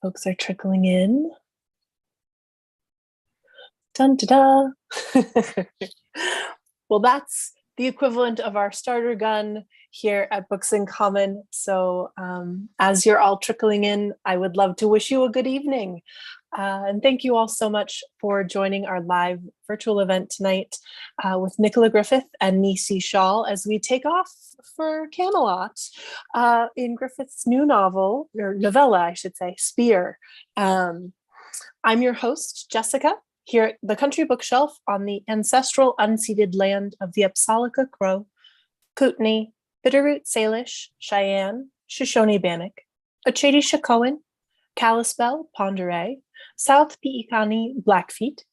Folks are trickling in. Dun da da. Well, that's the equivalent of our starter gun here at Books in Common. So as you're all trickling in, I would love to wish you a good evening. And thank you all so much for joining our live virtual event tonight with Nicola Griffith and Nisi Shawl as we take off for Camelot in Griffith's new novel, or novella, I should say, Spear. I'm your host, Jessica, here at the Country Bookshelf on the ancestral unceded land of the Apsalica Crow, Kootenai, Bitterroot Salish, Cheyenne, Shoshone-Bannock, Ocheti-Shikowan, Kalispel, Ponderay, South Piikani Blackfeet,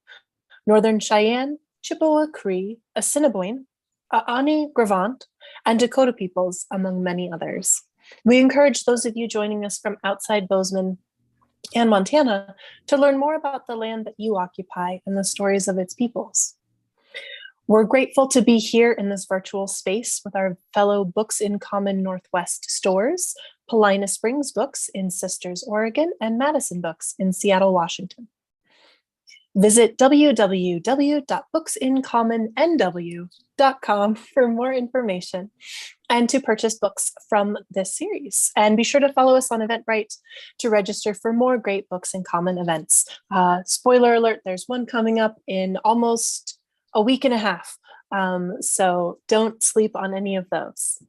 Northern Cheyenne, Chippewa Cree, Assiniboine, Aani Gravant, and Dakota peoples, among many others. We encourage those of you joining us from outside Bozeman and Montana to learn more about the land that you occupy and the stories of its peoples. We're grateful to be here in this virtual space with our fellow Books in Common Northwest stores, Paulina Springs Books in Sisters, Oregon, and Madison Books in Seattle, Washington. Visit www.booksincommonNW.com for more information and to purchase books from this series. And be sure to follow us on Eventbrite to register for more great Books in Common events. Spoiler alert, there's one coming up in almost a week and a half. So don't sleep on any of those.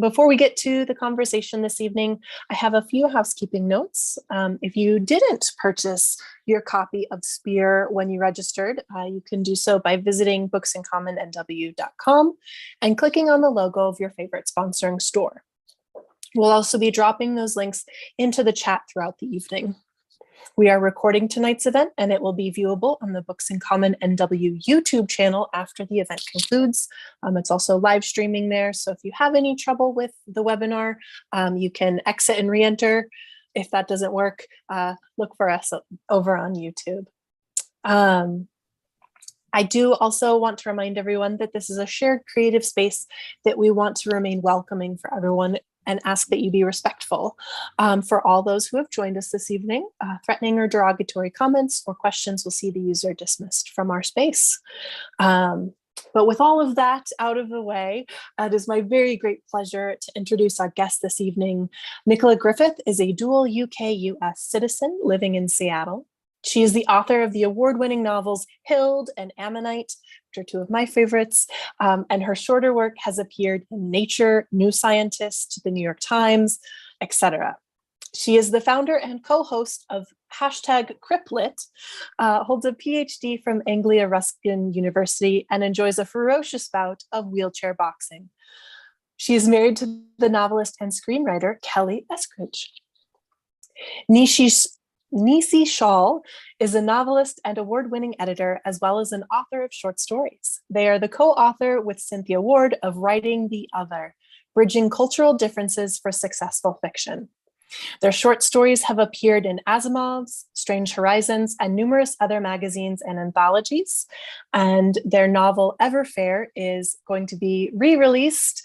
Before we get to the conversation this evening, I have a few housekeeping notes. If you didn't purchase your copy of Spear when you registered, you can do so by visiting booksincommonNW.com and clicking on the logo of your favorite sponsoring store. We'll also be dropping those links into the chat throughout the evening. We are recording tonight's event and it will be viewable on the Books in Common NW YouTube channel after the event concludes. It's also live streaming there. So if you have any trouble with the webinar, you can exit and re-enter. If that doesn't work, look for us over on YouTube. I do also want to remind everyone that this is a shared creative space that we want to remain welcoming for everyone and ask that you be respectful. For all those who have joined us this evening, threatening or derogatory comments or questions will see the user dismissed from our space. But with all of that out of the way, it is my very great pleasure to introduce our guest this evening. Nicola Griffith is a dual UK-US citizen living in Seattle. She is the author of the award-winning novels Hild and Ammonite, which are two of my favorites, and her shorter work has appeared in Nature, New Scientist, The New York Times, etc. She is the founder and co-host of #Criplit, holds a PhD from Anglia Ruskin University, and enjoys a ferocious bout of wheelchair boxing. She is married to the novelist and screenwriter Kelly Eskridge. Nisi Shawl is a novelist and award-winning editor, as well as an author of short stories. They are the co-author with Cynthia Ward of Writing the Other, Bridging Cultural Differences for Successful Fiction. Their short stories have appeared in Asimov's, Strange Horizons, and numerous other magazines and anthologies. And their novel Everfair is going to be re-released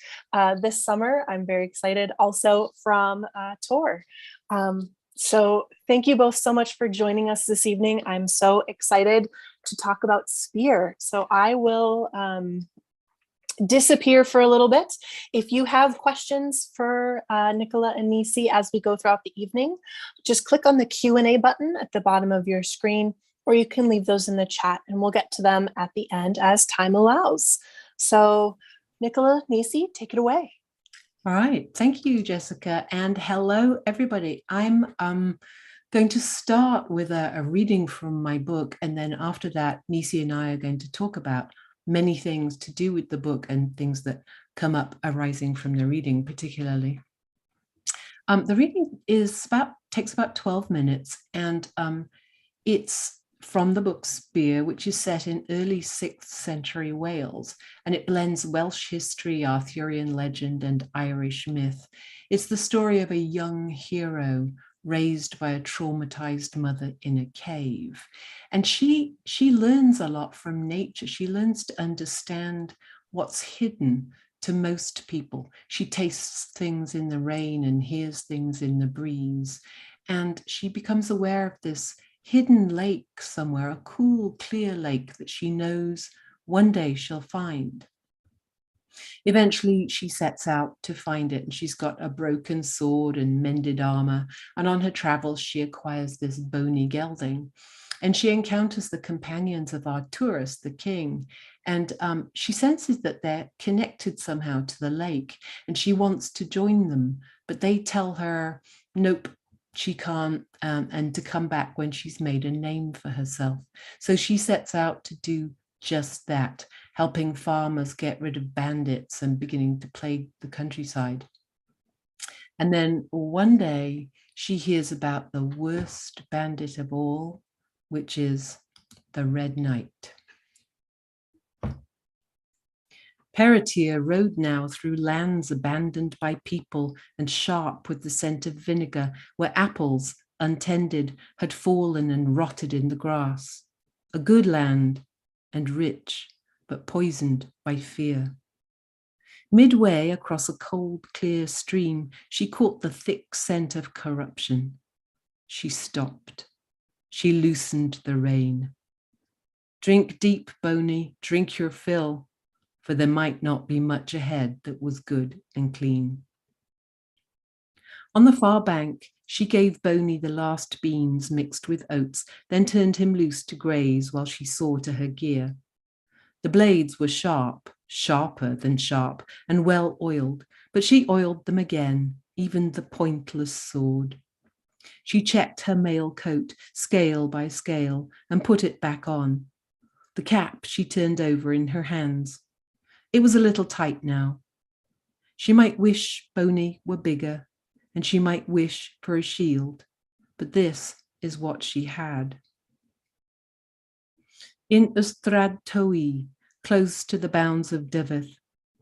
this summer. I'm very excited, also from Tor. So thank you both so much for joining us this evening. I'm so excited to talk about Spear. So I will disappear for a little bit. If you have questions for Nicola and Nisi as we go throughout the evening, just click on the Q&A button at the bottom of your screen, or you can leave those in the chat and we'll get to them at the end as time allows. So Nicola, Nisi, take it away. All right, thank you, Jessica, and hello, everybody. I'm going to start with a reading from my book, and then after that, Nisi and I are going to talk about many things to do with the book and things that come up arising from the reading, particularly. The reading takes about 12 minutes, and it's from the book Spear, which is set in early 6th century Wales, and it blends Welsh history, Arthurian legend, and Irish myth. It's the story of a young hero raised by a traumatized mother in a cave. And she learns a lot from nature. She learns to understand what's hidden to most people. She tastes things in the rain and hears things in the breeze. And she becomes aware of this hidden lake somewhere, a cool, clear lake that she knows one day she'll find. Eventually, she sets out to find it, and she's got a broken sword and mended armor. And on her travels, she acquires this bony gelding. And she encounters the companions of our tourist, the king. And she senses that they're connected somehow to the lake, and she wants to join them. But they tell her, nope, she can't, and to come back when she's made a name for herself. So she sets out to do just that, helping farmers get rid of bandits and beginning to plague the countryside. And then one day she hears about the worst bandit of all, which is the Red Knight. Peritier rode now through lands abandoned by people and sharp with the scent of vinegar, where apples, untended, had fallen and rotted in the grass. A good land and rich, but poisoned by fear. Midway across a cold, clear stream, she caught the thick scent of corruption. She stopped. She loosened the rein. Drink deep, Boney, drink your fill, for there might not be much ahead that was good and clean. On the far bank, she gave Boney the last beans mixed with oats, then turned him loose to graze while she saw to her gear. The blades were sharp, sharper than sharp, and well oiled, but she oiled them again, even the pointless sword. She checked her mail coat, scale by scale, and put it back on. The cap she turned over in her hands. It was a little tight now. She might wish Boney were bigger, and she might wish for a shield, but this is what she had. In Ystrad Toi, close to the bounds of Dyfed,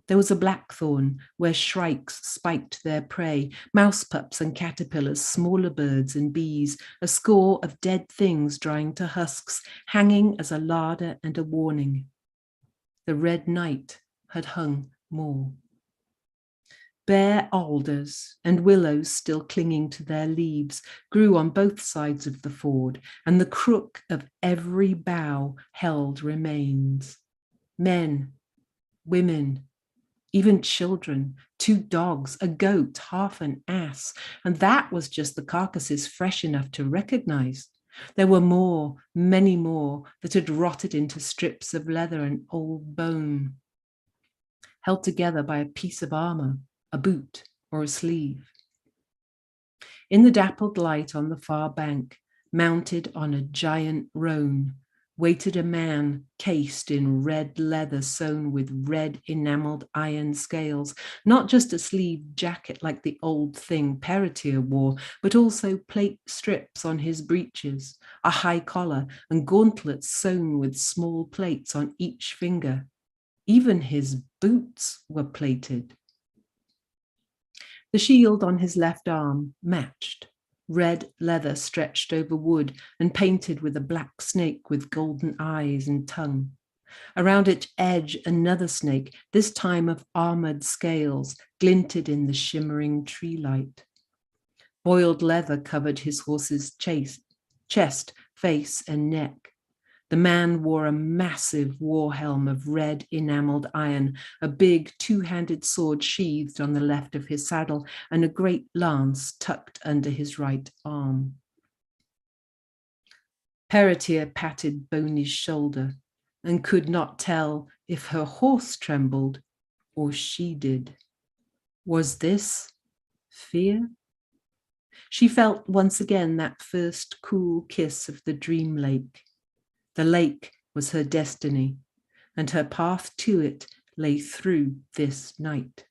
there was a blackthorn where shrikes spiked their prey, mouse pups and caterpillars, smaller birds and bees, a score of dead things drying to husks, hanging as a larder and a warning. The Red Knight had hung more. Bare alders and willows still clinging to their leaves grew on both sides of the ford, and the crook of every bough held remains. Men, women, even children, 2 dogs, a goat, half an ass, and that was just the carcasses fresh enough to recognize. There were more, many more, that had rotted into strips of leather and old bone, held together by a piece of armor, a boot, or a sleeve. In the dappled light on the far bank, mounted on a giant roan, waited a man cased in red leather sewn with red enameled iron scales, not just a sleeved jacket like the old thing Peritier wore, but also plate strips on his breeches, a high collar, and gauntlets sewn with small plates on each finger. Even his boots were plated. The shield on his left arm matched, red leather stretched over wood and painted with a black snake with golden eyes and tongue. Around its edge, another snake, this time of armored scales, glinted in the shimmering tree light. Boiled leather covered his horse's chest, face, and neck. The man wore a massive war helm of red enameled iron, a big 2-handed sword sheathed on the left of his saddle, and a great lance tucked under his right arm. Peritier patted Boney's shoulder and could not tell if her horse trembled or she did. Was this fear? She felt once again that first cool kiss of the dream lake. The lake was her destiny, and her path to it lay through this night.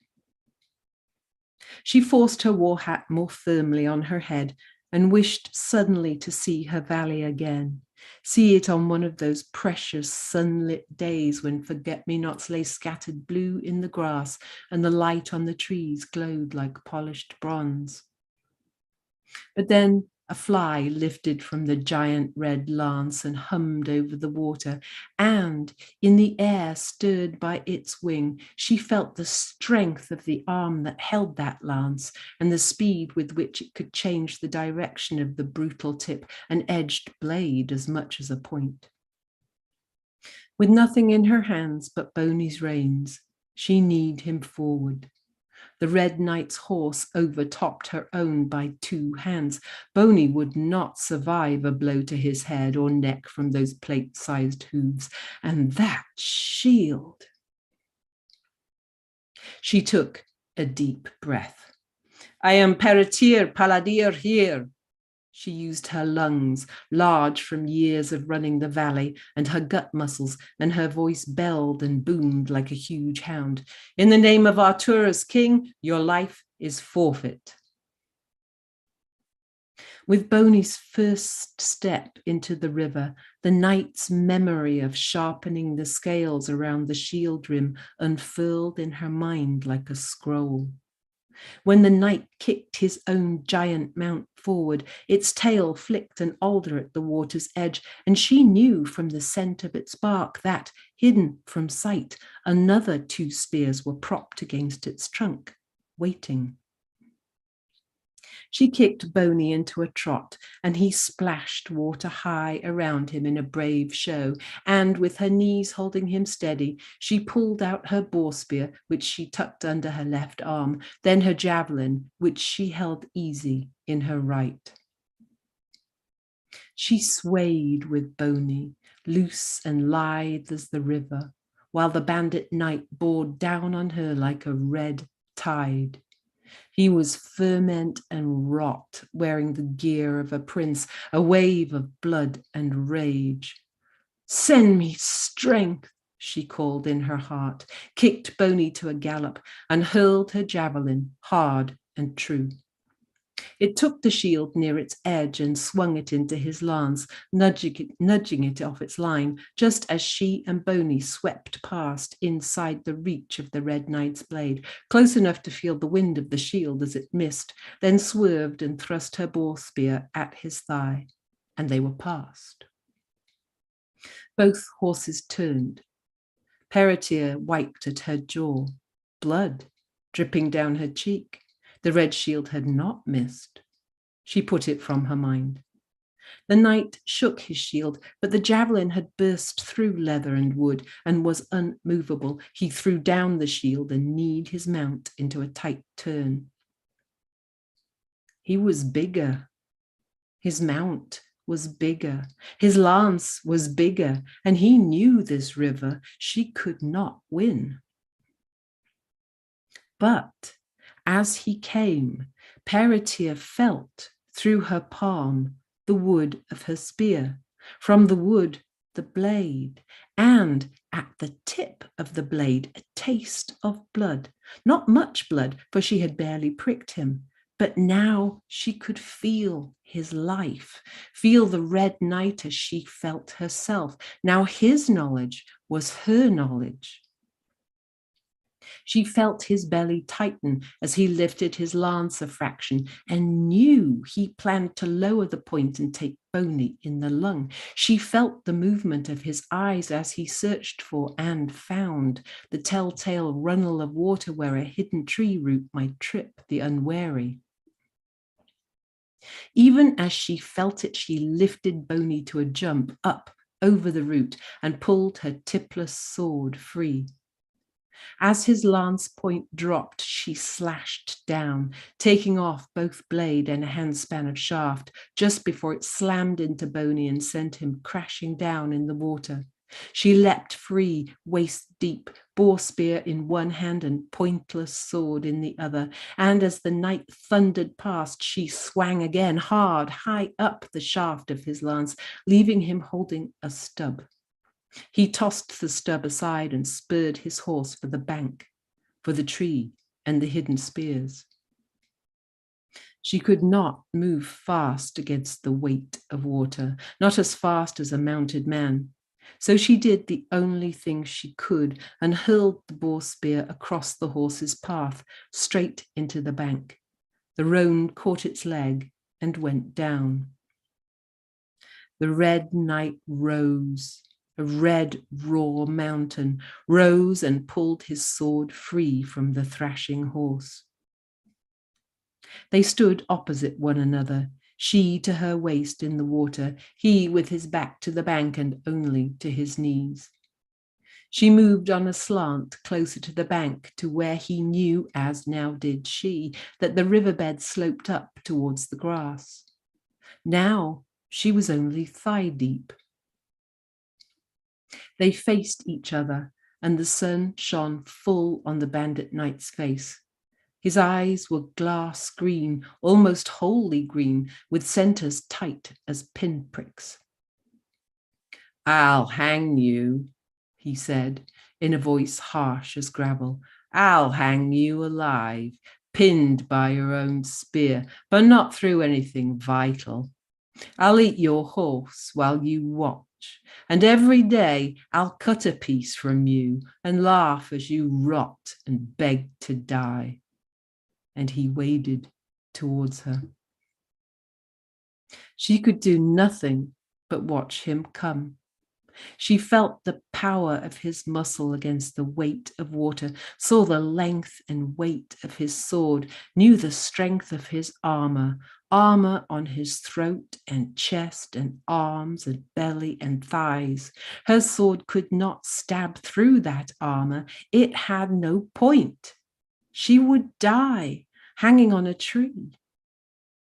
She forced her war hat more firmly on her head and wished suddenly to see her valley again, see it on one of those precious sunlit days when forget-me-nots lay scattered blue in the grass and the light on the trees glowed like polished bronze. But then A fly lifted from the giant red lance and hummed over the water, and in the air stirred by its wing, she felt the strength of the arm that held that lance and the speed with which it could change the direction of the brutal tip, an edged blade as much as a point. With nothing in her hands but Boney's reins, she kneed him forward. The Red Knight's horse overtopped her own by 2 hands. Boney would not survive a blow to his head or neck from those plate-sized hooves. And that shield! She took a deep breath. I am Peritir Paladir here. She used her lungs, large from years of running the valley, and her gut muscles, and her voice belled and boomed like a huge hound. In the name of Arturus, king, your life is forfeit. With Boney's first step into the river, the knight's memory of sharpening the scales around the shield rim unfurled in her mind like a scroll. When the knight kicked his own giant mount forward, its tail flicked an alder at the water's edge, and she knew from the scent of its bark that, hidden from sight, another 2 spears were propped against its trunk, waiting. She kicked Boney into a trot, and he splashed water high around him in a brave show, and with her knees holding him steady, she pulled out her boar spear, which she tucked under her left arm, then her javelin, which she held easy in her right. She swayed with Boney, loose and lithe as the river, while the bandit knight bore down on her like a red tide. He was ferment and rot, wearing the gear of a prince, a wave of blood and rage. Send me strength, she called in her heart, kicked Boney to a gallop, and hurled her javelin hard and true. It took the shield near its edge and swung it into his lance, nudging it off its line, just as she and Boney swept past inside the reach of the Red Knight's blade, close enough to feel the wind of the shield as it missed, then swerved and thrust her boar spear at his thigh, and they were past. Both horses turned. Peritir wiped at her jaw, blood dripping down her cheek. The red shield had not missed. She put it from her mind. The knight shook his shield, but the javelin had burst through leather and wood and was unmovable. He threw down the shield and kneed his mount into a tight turn. He was bigger. His mount was bigger. His lance was bigger, and he knew this river. She could not win. But as he came, Peritir felt through her palm the wood of her spear, from the wood the blade, and at the tip of the blade a taste of blood. Not much blood, for she had barely pricked him, but now she could feel his life, feel the Red Knight as she felt herself. Now his knowledge was her knowledge. She felt his belly tighten as he lifted his lance a fraction and knew he planned to lower the point and take Boney in the lung. She felt the movement of his eyes as he searched for and found the telltale runnel of water where a hidden tree root might trip the unwary. Even as she felt it, she lifted Boney to a jump up over the root and pulled her tipless sword free. As his lance point dropped, she slashed down, taking off both blade and a handspan of shaft just before it slammed into Boney and sent him crashing down in the water. She leapt free, waist deep, boar spear in one hand and pointless sword in the other, and as the knight thundered past, she swang again hard, high up the shaft of his lance, leaving him holding a stub. He tossed the stub aside and spurred his horse for the bank, for the tree and the hidden spears. She could not move fast against the weight of water, not as fast as a mounted man. So she did the only thing she could and hurled the boar spear across the horse's path, straight into the bank. The roan caught its leg and went down. The red night rose, a red raw mountain, rose and pulled his sword free from the thrashing horse. They stood opposite one another, she to her waist in the water, he with his back to the bank and only to his knees. She moved on a slant closer to the bank to where he knew, as now did she, that the riverbed sloped up towards the grass. Now she was only thigh deep. They faced each other, and the sun shone full on the bandit knight's face. His eyes were glass green, almost wholly green, with centers tight as pinpricks. "I'll hang you," he said, in a voice harsh as gravel. "I'll hang you alive, pinned by your own spear, but not through anything vital. I'll eat your horse while you watch, and every day I'll cut a piece from you and laugh as you rot and beg to die." And he waded towards her. She could do nothing but watch him come. She felt the power of his muscle against the weight of water, saw the length and weight of his sword, knew the strength of his armor on his throat and chest and arms and belly and thighs. Her sword could not stab through that armor. It had no point. She would die hanging on a tree.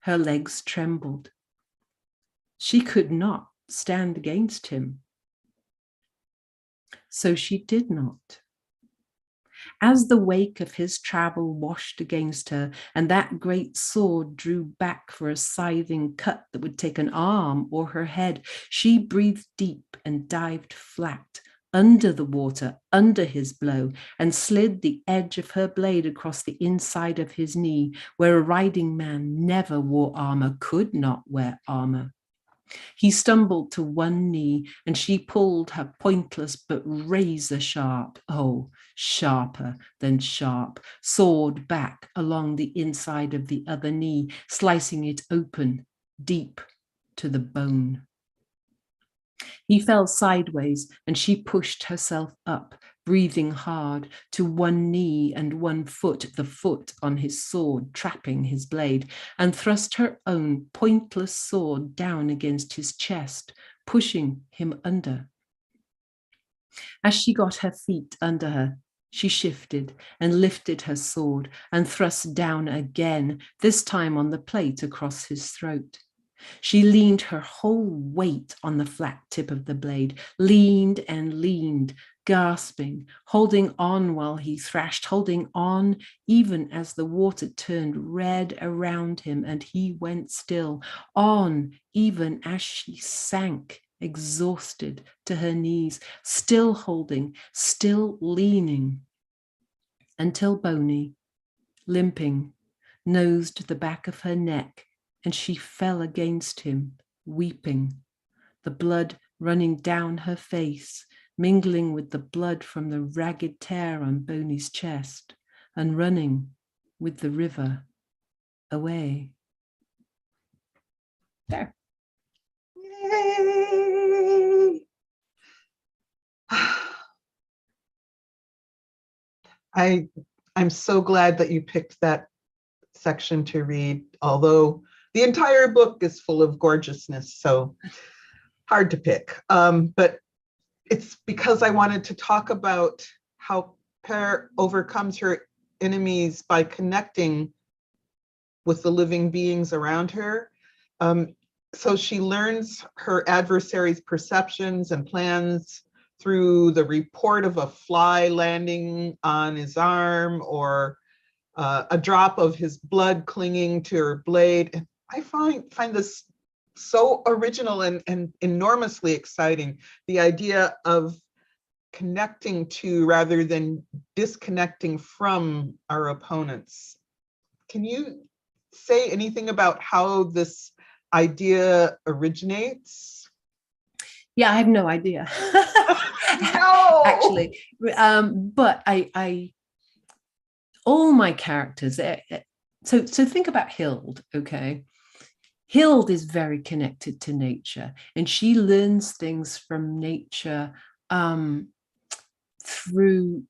Her legs trembled. She could not stand against him. So she did not. As the wake of his travel washed against her, and that great sword drew back for a scything cut that would take an arm or her head, she breathed deep and dived flat under the water, under his blow, and slid the edge of her blade across the inside of his knee, where a riding man never wore armor, could not wear armor. He stumbled to one knee, and she pulled her pointless but razor sharp, oh, sharper than sharp, sword back along the inside of the other knee, slicing it open deep to the bone. He fell sideways, and she pushed herself up, breathing hard, to one knee and one foot, the foot on his sword, trapping his blade, and thrust her own pointless sword down against his chest, pushing him under. As she got her feet under her, she shifted and lifted her sword and thrust down again, this time on the plate across his throat. She leaned her whole weight on the flat tip of the blade, leaned and leaned, gasping, holding on while he thrashed, holding on even as the water turned red around him and he went still, on even as she sank, exhausted, to her knees, still holding, still leaning, until Boney, limping, nosed the back of her neck, and she fell against him, weeping, the blood running down her face, mingling with the blood from the ragged tear on Boney's chest, and running with the river away. There. Yay! I'm so glad that you picked that section to read, although the entire book is full of gorgeousness, so hard to pick. But it's because I wanted to talk about how Per overcomes her enemies by connecting with the living beings around her. So she learns her adversary's perceptions and plans through the report of a fly landing on his arm, or a drop of his blood clinging to her blade. And I find this so original and enormously exciting. The idea of connecting to rather than disconnecting from our opponents. Can you say anything about how this idea originates? Yeah, I have no idea. No! Actually, but I all my characters, so think about Hild, okay? Hild is very connected to nature, and she learns things from nature through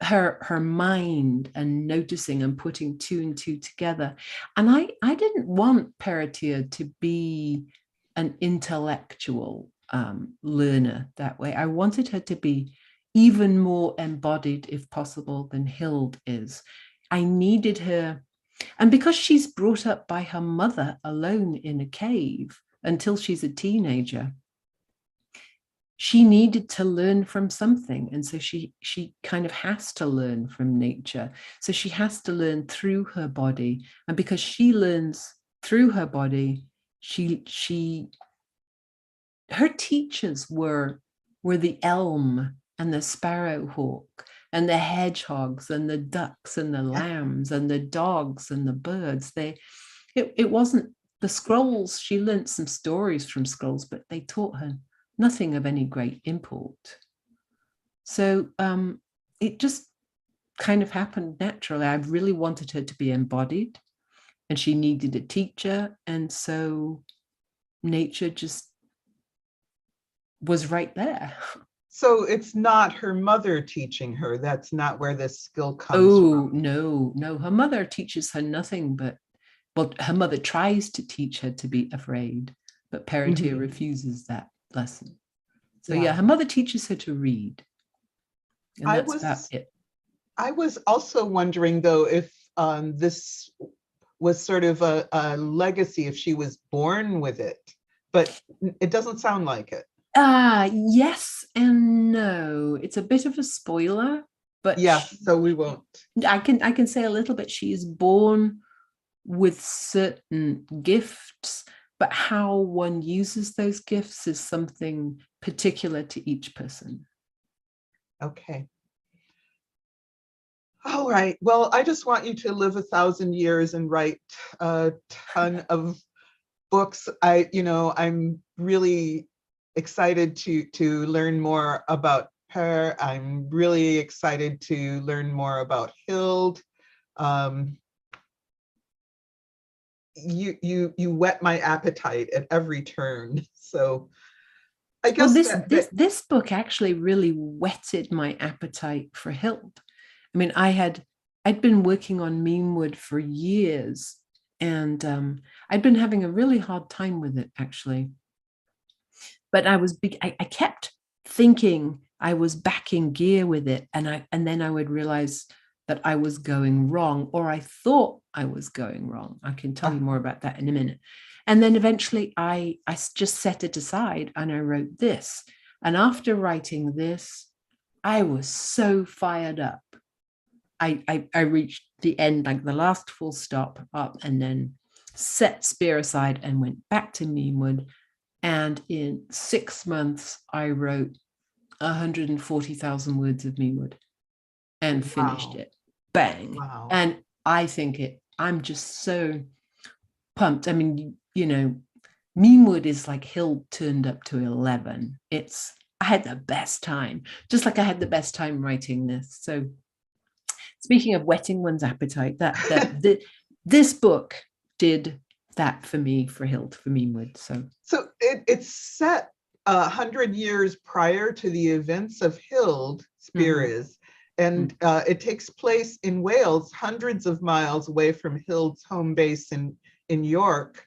her mind and noticing and putting two and two together. And I didn't want Peretia to be an intellectual learner that way. I wanted her to be even more embodied, if possible, than Hild is. I needed her, and because she's brought up by her mother alone in a cave until she's a teenager, she needed to learn from something. And so she kind of has to learn from nature. So she has to learn through her body. And because she learns through her body, her teachers were the elm and the sparrowhawk and the hedgehogs and the ducks and the lambs and the dogs and the birds. It wasn't the scrolls. She learned some stories from scrolls, but they taught her nothing of any great import. So it just kind of happened naturally. I really wanted her to be embodied, and she needed a teacher. And so nature just was right there. So it's not her mother teaching her. That's not where this skill comes from. Oh, no. Her mother teaches her nothing but, well, her mother tries to teach her to be afraid, but Peretia refuses that lesson. So yeah, her mother teaches her to read. And that's about it. I was also wondering, though, if this was sort of a legacy, if she was born with it, but it doesn't sound like it. Yes and no. It's a bit of a spoiler, but yeah, so we won't. I can say a little bit. She is born with certain gifts, but how one uses those gifts is something particular to each person. Okay. All right. Well, I just want you to live 1,000 years and write a ton of books. I'm really excited to learn more about her. I'm really excited to learn more about Hild. You whet my appetite at every turn. So I guess this book actually really whetted my appetite for Hild. I mean, I'd been working on Meanwood for years, and I'd been having a really hard time with it, actually. But I kept thinking I was back in gear with it, and then I would realize that I was going wrong, or I thought I was going wrong. I can tell you more about that in a minute. And then eventually I just set it aside and I wrote this. And after writing this, I was so fired up. I reached the end, like the last full stop up, and then set Spear aside and went back to Meanwood. And in 6 months, I wrote 140,000 words of Meanwood and finished it. Bang. Wow. And I think I'm just so pumped. I mean, Meanwood is like Hild turned up to 11. I had the best time, just like I had the best time writing this. So speaking of whetting one's appetite, this book did that for me, for Hild, for Meanwood. So it's set 100 years prior to the events of Hild, Spear is, and it takes place in Wales, hundreds of miles away from Hild's home base in York.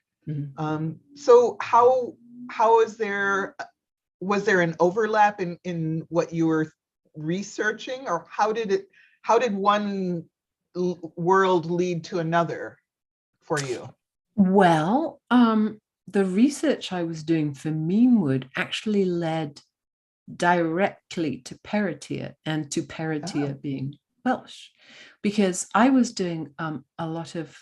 So how was there an overlap in what you were researching, or how did one world lead to another for you? Well, the research I was doing for Meanwood actually led directly to Peretia, and to Peretia being Welsh, because I was doing a lot of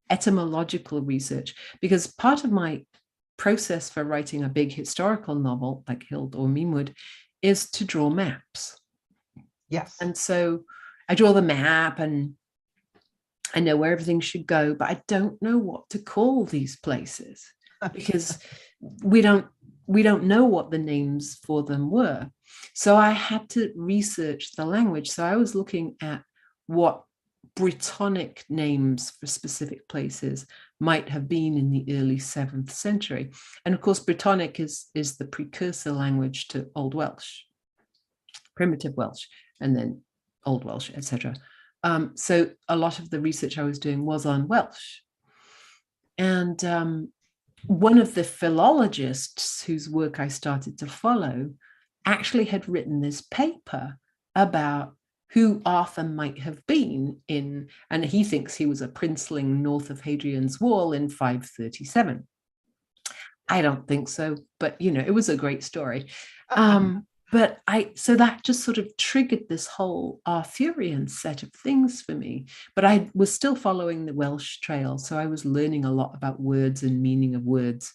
etymological research, because part of my process for writing a big historical novel like Hild or Meanwood is to draw maps. Yes. And so I draw the map and I know where everything should go, but I don't know what to call these places because we don't know what the names for them were. So I had to research the language. So I was looking at what Brittonic names for specific places might have been in the early 7th century. And of course, Brittonic is the precursor language to Old Welsh, primitive Welsh, and then Old Welsh, etc. So a lot of the research I was doing was on Welsh. And one of the philologists whose work I started to follow actually had written this paper about who Arthur might have been in, and he thinks he was a princeling north of Hadrian's Wall in 537. I don't think so, but it was a great story. So that just sort of triggered this whole Arthurian set of things for me. But I was still following the Welsh trail, so I was learning a lot about words and meaning of words.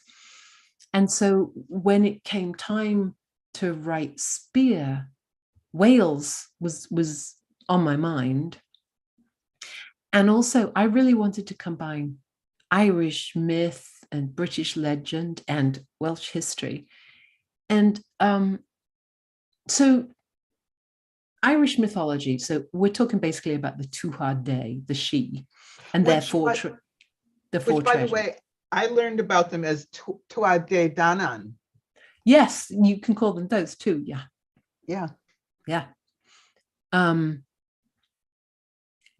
And so when it came time to write Spear, Wales was on my mind. And also, I really wanted to combine Irish myth and British legend and Welsh history. And so Irish mythology, so we're talking basically about the Tuatha Dé, the She, and their four treasures. By the way, I learned about them as Tuatha Dé Danann. Yes, you can call them those too, yeah. Yeah.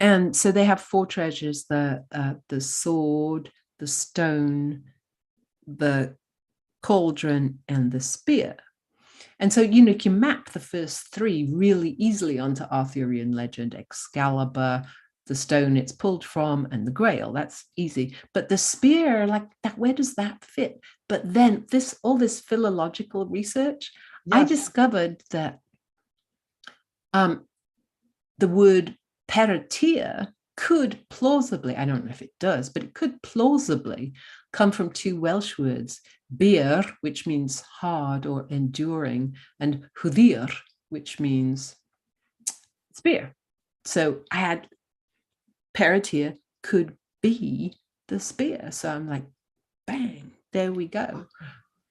And so they have four treasures: the sword, the stone, the cauldron, and the spear. And so, you can map the first three really easily onto Arthurian legend: Excalibur, the stone it's pulled from, and the Grail. That's easy. But the spear, like that, where does that fit? But then all this philological research, yes. I discovered that the word Peretir could plausibly, I don't know if it does, but it could plausibly come from two Welsh words: beer, which means hard or enduring, and hwdir, which means spear. So I had Peretir could be the spear. So I'm like, bang, there we go.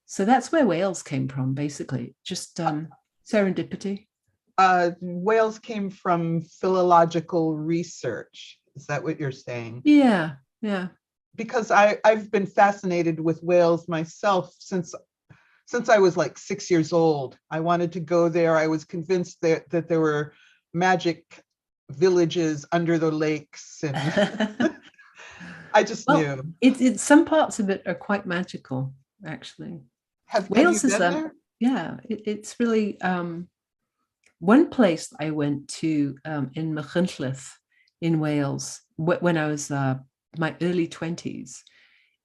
So that's where Wales came from, basically, just serendipity. Wales came from philological research. Is that what you're saying? Yeah. Because I've been fascinated with Wales myself since I was like 6 years old. I wanted to go there. I was convinced that there were magic villages under the lakes, and I just knew. It's some parts of it are quite magical, actually. Wales is there? Yeah, it's really one place I went to in Machynlleth in Wales when I was my early 20s.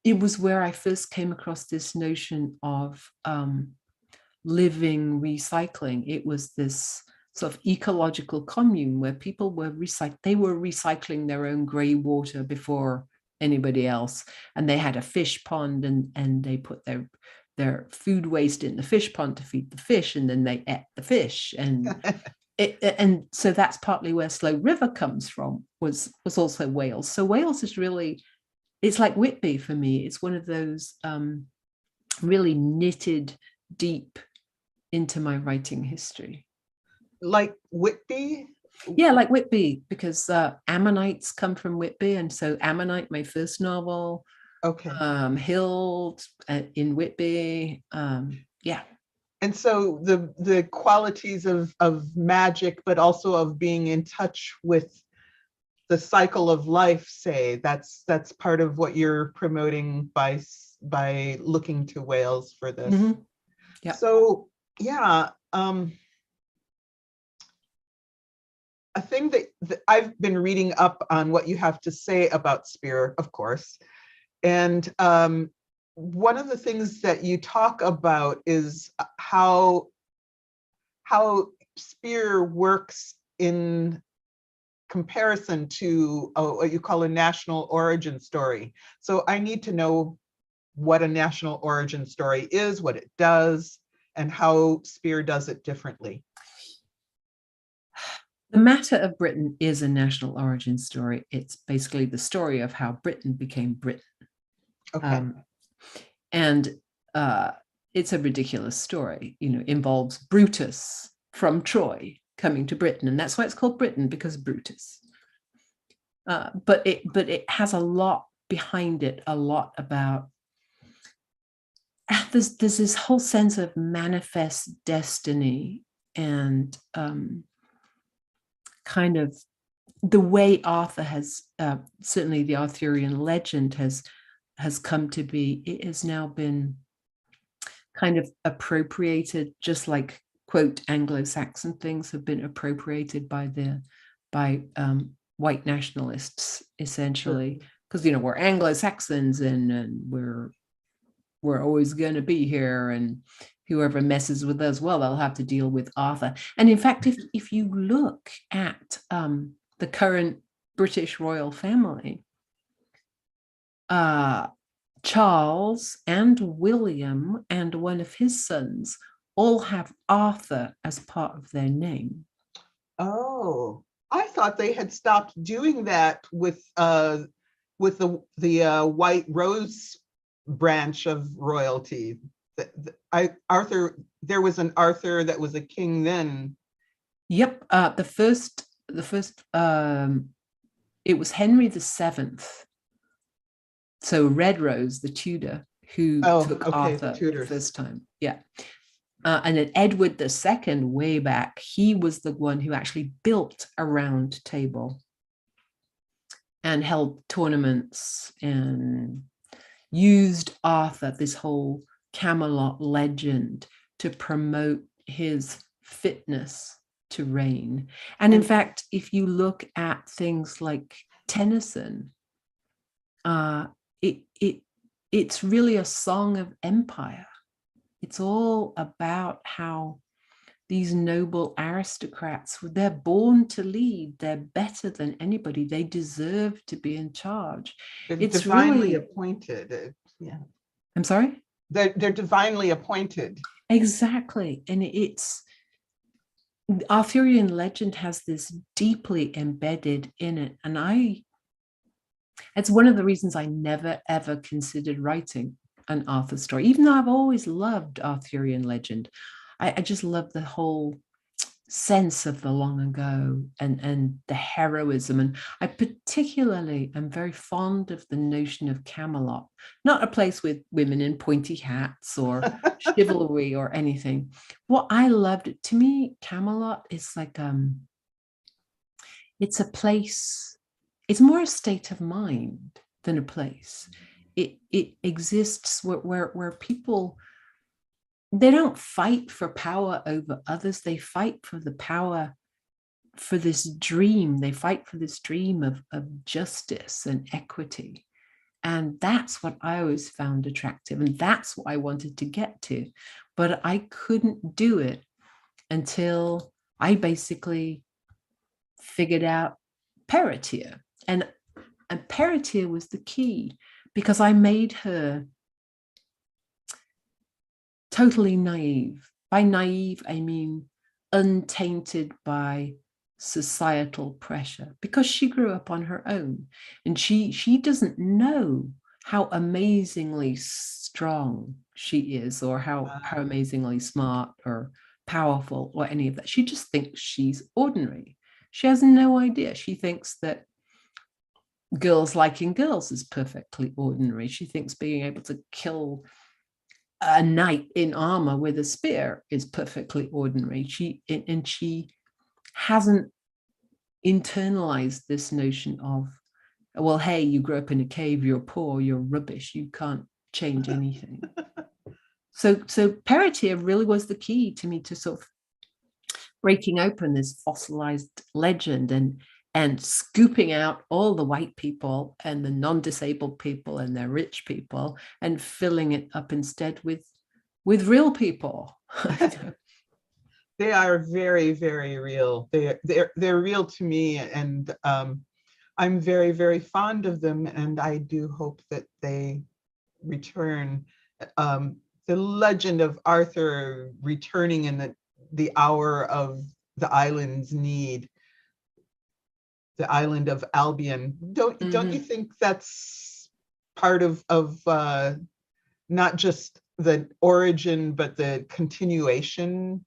It was where I first came across this notion of living recycling. It was this sort of ecological commune where people were recycling their own grey water before anybody else, and they had a fish pond, and they put their food waste in the fish pond to feed the fish, and then they ate the fish, and and so that's partly where Slow River comes from, was also Wales. So Wales is really, it's like Whitby for me. It's one of those really knitted deep into my writing history. Like Whitby? Yeah, like Whitby, because Ammonites come from Whitby, and so Ammonite, my first novel. Okay. Hild in Whitby. Yeah. And so the qualities of magic, but also of being in touch with the cycle of life, say, that's part of what you're promoting by looking to Wales for this. Mm-hmm. Yeah. So yeah, a thing that I've been reading up on what you have to say about Spear, of course. And one of the things that you talk about is how Spear works in comparison to what you call a national origin story. So I need to know what a national origin story is, what it does, and how Spear does it differently. The Matter of Britain is a national origin story. It's basically the story of how Britain became Britain. Okay. And it's a ridiculous story, involves Brutus from Troy coming to Britain. And that's why it's called Britain, because Brutus. but it has a lot behind it, a lot about there's this whole sense of manifest destiny and kind of the way Arthur has certainly the Arthurian legend has come to be. It has now been kind of appropriated, just like quote Anglo-Saxon things have been appropriated by white nationalists, essentially, because we're Anglo-Saxons and we're always going to be here, and whoever messes with us, well, they'll have to deal with Arthur. And in fact, if you look at the current British royal family, Charles and William and one of his sons all have Arthur as part of their name. Oh, I thought they had stopped doing that with the White Rose branch of royalty. Arthur, there was an Arthur that was a king then. Yep, the first it was Henry VII. So Red Rose, the Tudor, who took Arthur the first time. Yeah. And then Edward II, way back, he was the one who actually built a round table and held tournaments and used Arthur, this whole Camelot legend, to promote his fitness to reign. And in fact, if you look at things like Tennyson, it's really a song of empire. It's all about how these noble aristocrats, they're born to lead. They're better than anybody. They deserve to be in charge. It's divinely appointed. Yeah. I'm sorry? They're divinely appointed. Exactly. And Arthurian legend has this deeply embedded in it. And it's one of the reasons I never, ever considered writing an Arthur story, even though I've always loved Arthurian legend. I just love the whole sense of the long ago and the heroism. And I particularly am very fond of the notion of Camelot, not a place with women in pointy hats or chivalry or anything. What I loved, to me, Camelot is like, it's a place, it's more a state of mind than a place. It exists where people, they don't fight for power over others. They fight for the power, for this dream. They fight for this dream of justice and equity. And that's what I always found attractive. And that's what I wanted to get to. But I couldn't do it until I basically figured out Peretia. And Peretia was the key, because I made her totally naive. By naive, I mean untainted by societal pressure, because she grew up on her own, and she doesn't know how amazingly strong she is, or how amazingly smart or powerful or any of that. She just thinks she's ordinary. She has no idea. She thinks that girls liking girls is perfectly ordinary. She thinks being able to kill a knight in armor with a spear is perfectly ordinary. She hasn't internalized this notion of, well, hey, you grew up in a cave, you're poor, you're rubbish, you can't change anything. So Peretia really was the key to me, to sort of breaking open this fossilized legend and scooping out all the white people and the non-disabled people and their rich people, and filling it up instead with real people. They are very, very real. They're real to me, and I'm very, very fond of them, and I do hope that they return. The legend of Arthur returning in the hour of the island's need, the island of Albion. Don't you think that's part of not just the origin, but the continuation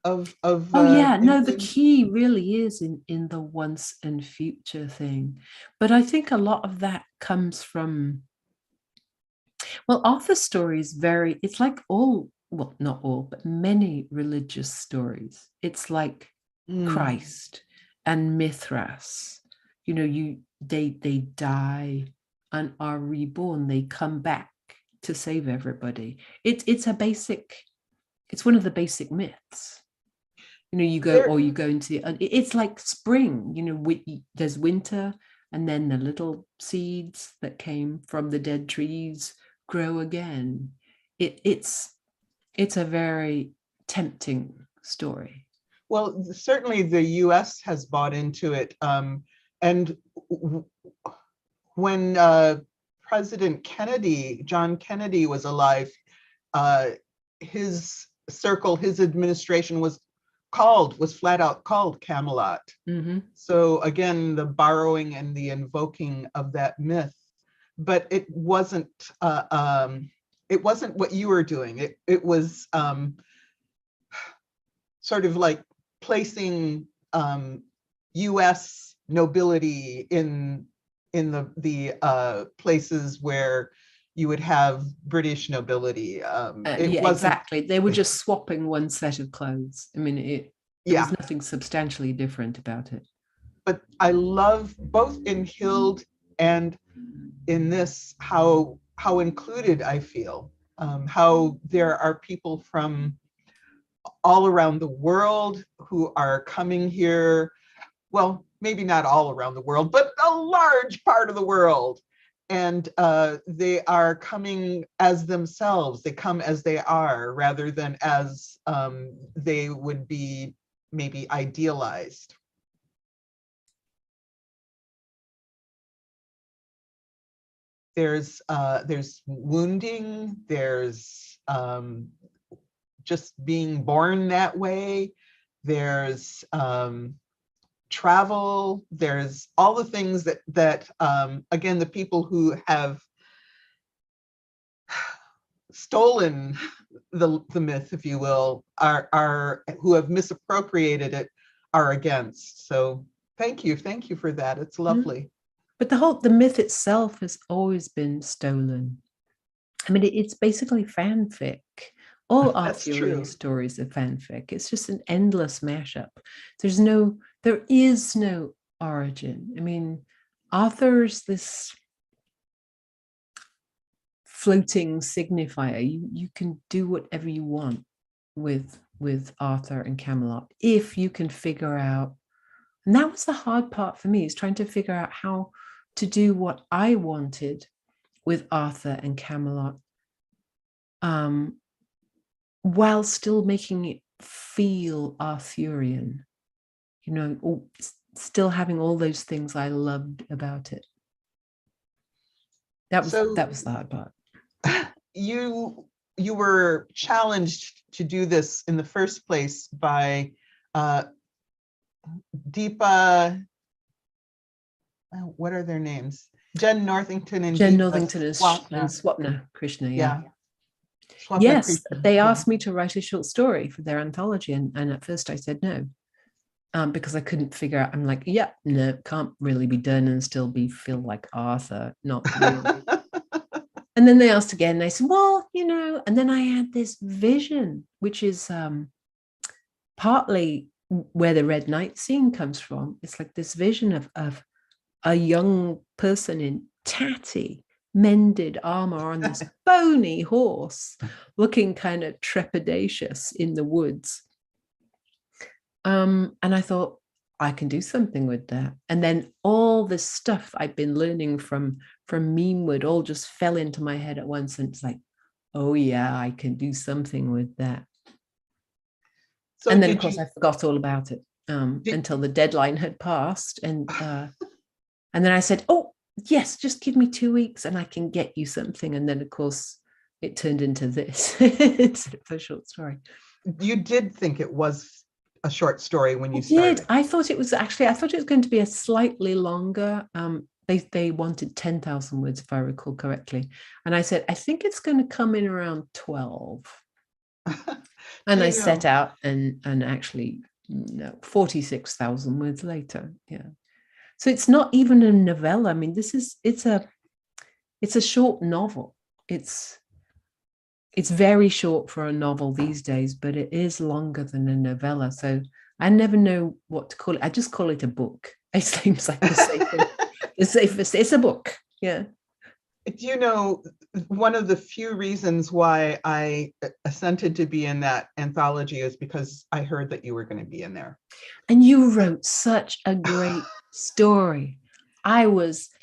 Oh yeah, no, the into- key really is in the once and future thing. But I think a lot of that comes from, well, Arthur's story is very, it's like all, well, not all, but many religious stories. It's like Mm. Christ and Mithras. You know, they die and are reborn. They come back to save everybody. It's a basic, it's one of the basic myths. You know, you go into it's like spring, you know, there's winter, and then the little seeds that came from the dead trees grow again. It's a very tempting story. Well, certainly the US has bought into it. And when President Kennedy, John Kennedy, was alive, his circle, his administration was flat out called Camelot. Mm-hmm. So again, the borrowing and the invoking of that myth, but it wasn't what you were doing. It was sort of like placing U.S. nobility in the places where you would have British nobility. It wasn't exactly. They were just swapping one set of clothes. I mean, there was nothing substantially different about it. But I love both in Hild and in this how included I feel, how there are people from all around the world who are coming here. Well, maybe not all around the world, but a large part of the world. And they are coming as themselves. They come as they are, rather than as they would be maybe idealized. There's wounding, there's just being born that way, there's travel, there's all the things that again, the people who have stolen the myth, if you will, are who have misappropriated it, are against. So thank you for that. It's lovely. But the myth itself has always been stolen. I mean, it's basically fanfic. All Arthurian stories are fanfic. It's just an endless mashup. There is no origin. I mean, Arthur's this floating signifier. You can do whatever you want with Arthur and Camelot if you can figure out. And that was the hard part for me, is trying to figure out how to do what I wanted with Arthur and Camelot, while still making it feel Arthurian, you know, still having all those things I loved about it. That was the hard part. You were challenged to do this in the first place by Deepa, what are their names? Jen Northington and Swapna Krishna. Yeah. Swapna yes, Krishna. They asked me to write a short story for their anthology, and at first I said no, because I couldn't figure out. I'm like, yeah, no, can't really be done and still feel like Arthur, not really. And then they asked again. They said, well, you know, and then I had this vision, which is partly where the Red Knight scene comes from. It's like this vision of a young person in tatty, mended armor on this bony horse, looking kind of trepidatious in the woods. And I thought, I can do something with that. And then all this stuff I've been learning from Memewood all just fell into my head at once. And it's like, oh yeah, I can do something with that. So and then of course I forgot all about it until the deadline had passed. And then I said, oh yes, just give me 2 weeks and I can get you something. And then of course it turned into this. It's a short story. You did think it was a short story when you started? I thought it was going to be a slightly longer. They wanted 10,000 words, if I recall correctly. And I said, I think it's going to come in around 12. And You I know, set out and actually, no, 46,000 words later. Yeah. So it's not even a novella. I mean, it's a short novel. It's very short for a novel these days, but it is longer than a novella. So I never know what to call it. I just call it a book. It seems like the safest. It's a book. Yeah. you know, one of the few reasons why I assented to be in that anthology is because I heard that you were going to be in there. And you wrote such a great story.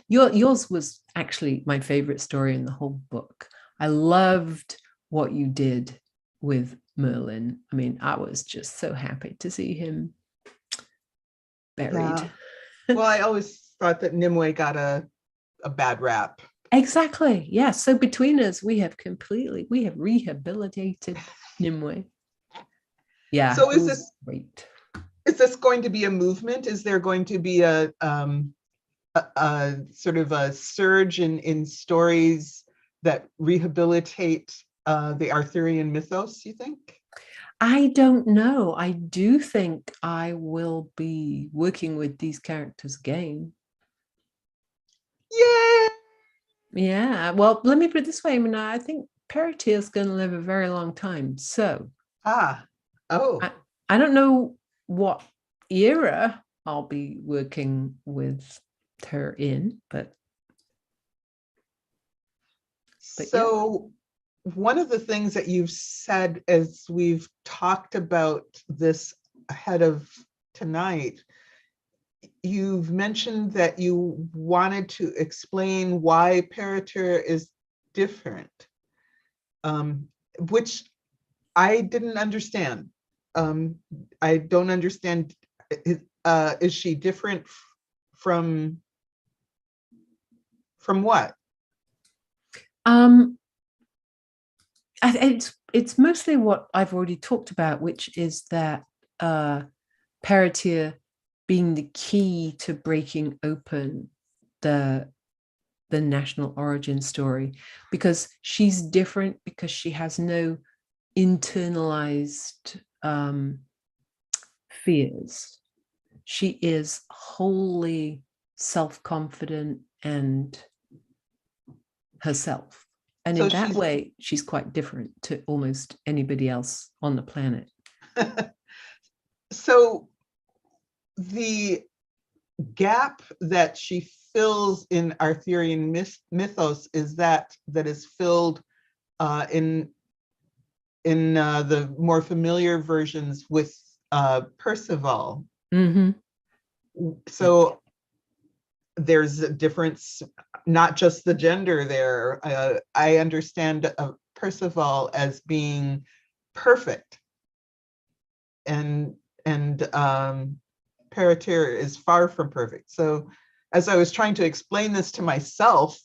Yours was actually my favorite story in the whole book. I loved what you did with Merlin. I mean, I was just so happy to see him buried. Yeah. Well, I always thought that Nimue got a bad rap. Exactly. Yeah. So between us, we have rehabilitated Nimue. Yeah. So it was great. is this going to be a movement? Is there going to be a sort of a surge in stories that rehabilitate the Arthurian mythos, you think? I don't know. I do think I will be working with these characters again. Yeah. Yeah. Well, let me put it this way. I mean, I think Paratier is going to live a very long time. So Oh. I don't know what era I'll be working with her in, but So one of the things that you've said as we've talked about this ahead of tonight, you've mentioned that you wanted to explain why Paratier is different, which I didn't understand. I don't understand. Is she different from what? It's mostly what I've already talked about, which is that Paratier being the key to breaking open the national origin story, because she's different because she has no internalized fears. She is wholly self-confident and herself. And So in that way, she's quite different to almost anybody else on the planet. So the gap that she fills in Arthurian mythos is that is filled in the more familiar versions with Percival. Mm-hmm. So there's a difference, not just the gender there. I understand Percival as being perfect, and Paratier is far from perfect. So as I was trying to explain this to myself,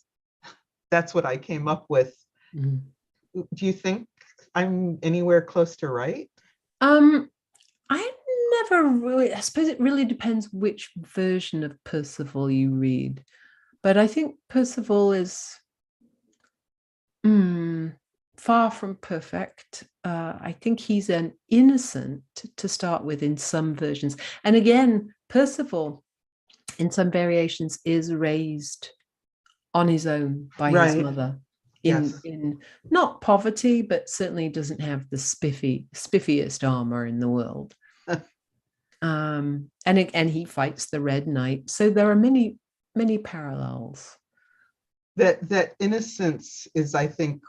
that's what I came up with. Mm-hmm. Do you think I'm anywhere close to right? I never really, I suppose it really depends which version of Percival you read. But I think Percival is far from perfect. I think he's an innocent to start with in some versions. And again, Percival, in some variations, is raised on his own by his mother in not poverty, but certainly doesn't have the spiffiest armor in the world. And he fights the Red Knight. So there are many parallels. That innocence is, I think,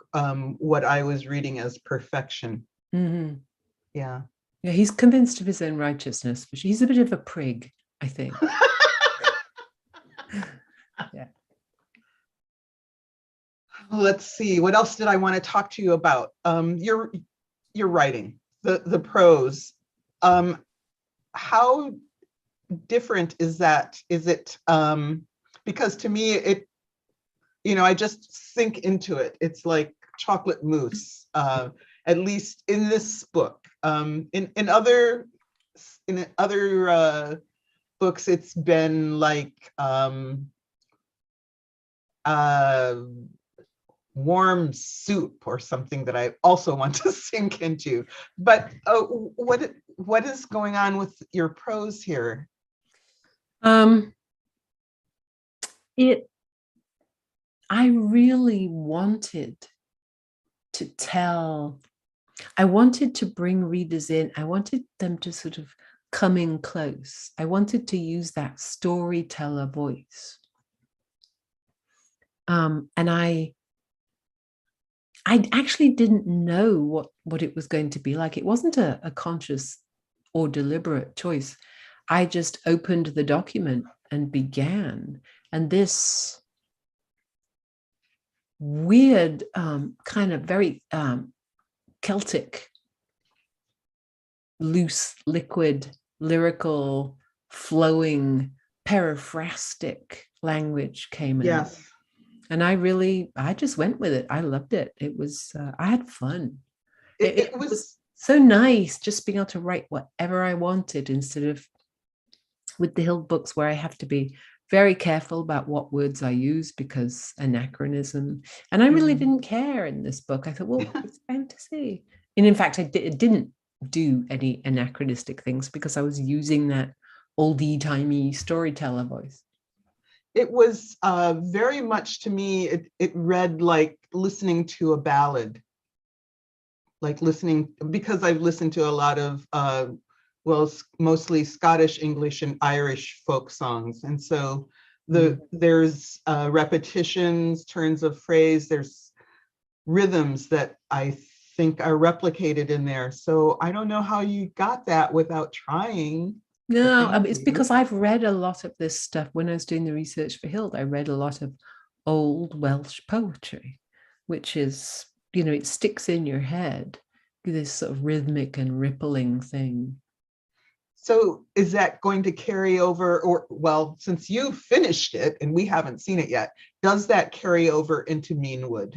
what I was reading as perfection. Mm-hmm. Yeah, he's convinced of his own righteousness, but he's a bit of a prig, I think. Yeah. Let's see, what else did I want to talk to you about? Your writing, the prose. How different is that? Is it because to me it, I just sink into it. It's like chocolate mousse, at least in this book. In other books, it's been like warm soup or something that I also want to sink into. But what is going on with your prose here? I really wanted to tell, I wanted to bring readers in. I wanted them to sort of come in close. I wanted to use that storyteller voice. And I actually didn't know what it was going to be like. It wasn't a conscious or deliberate choice. I just opened the document and began. And this weird, kind of very Celtic, loose, liquid, lyrical, flowing, periphrastic language came in. Yes. And I just went with it. I loved it. It was, I had fun. It was so nice just being able to write whatever I wanted instead of with the Hild books where I have to be very careful about what words I use because anachronism. And I really didn't care in this book. I thought, well, it's fantasy. And in fact, it didn't do any anachronistic things because I was using that oldie-timey storyteller voice. It was very much, to me, it read like listening to a ballad. Like listening, because I've listened to a lot of, mostly Scottish, English, and Irish folk songs. And so there's repetitions, turns of phrase, there's rhythms that I think are replicated in there. So I don't know how you got that without trying. No, it's because I've read a lot of this stuff. When I was doing the research for Hild, I read a lot of old Welsh poetry, which is, it sticks in your head, this sort of rhythmic and rippling thing. So is that going to carry over, or, well, since you finished it and we haven't seen it yet, does that carry over into Meanwood?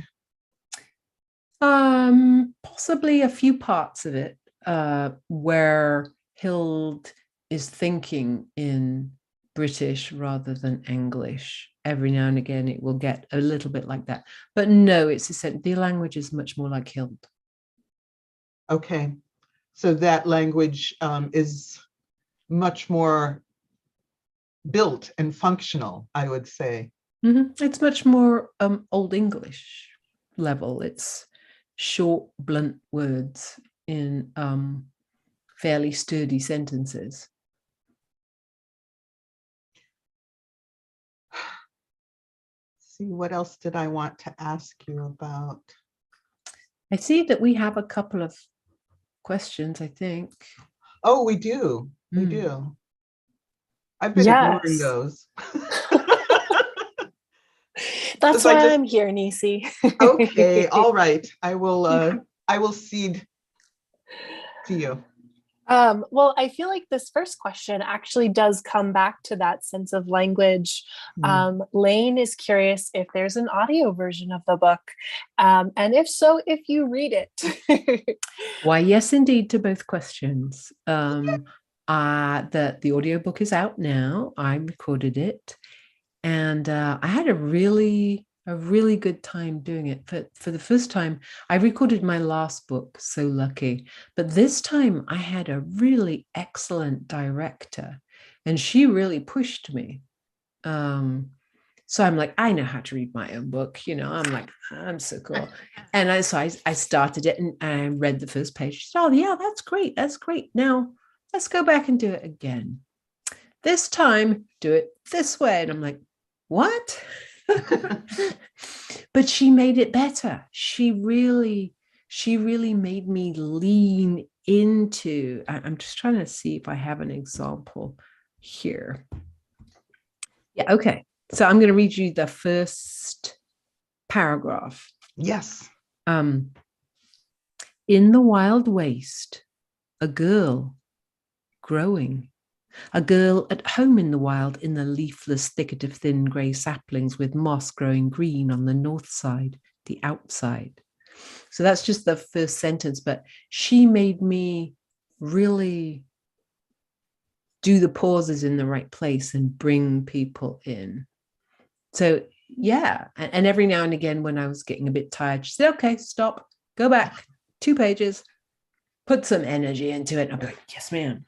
Possibly a few parts of it where Hild is thinking in British rather than English. Every now and again, it will get a little bit like that. But no, the language is much more like Hild. Okay, so that language is much more built and functional, I would say. It's much more Old English level. It's short, blunt words in fairly sturdy sentences. See, what else did I want to ask you about? I see that we have a couple of questions, I think. Oh, we do. We do. I've been ignoring those. That's why I'm here, Nisi. Okay, all right. I will cede to you. Well, I feel like this first question actually does come back to that sense of language. Lane is curious if there's an audio version of the book, and if so, if you read it. Why, yes, indeed, to both questions. The audiobook is out now. I recorded it, and I had a really good time doing it. For the first time, I recorded my last book, So Lucky, but this time I had a really excellent director, and she really pushed me. So I'm like, I know how to read my own book, I'm like, I'm so cool. And I started it and I read the first page. She said, oh yeah, that's great. Now let's go back and do it again. This time, do it this way. And I'm like, what? But she made it better. She really made me lean into, I'm just trying to see if I have an example here. Yeah, okay. So I'm going to read you the first paragraph. Yes. In the wild waste, a girl growing. A girl at home in the wild, in the leafless thicket of thin grey saplings with moss growing green on the north side, the outside. So that's just the first sentence, but she made me really do the pauses in the right place and bring people in. So yeah. And every now and again, when I was getting a bit tired, she said, okay, stop, go back 2 pages, put some energy into it. And I'll be like, yes, ma'am.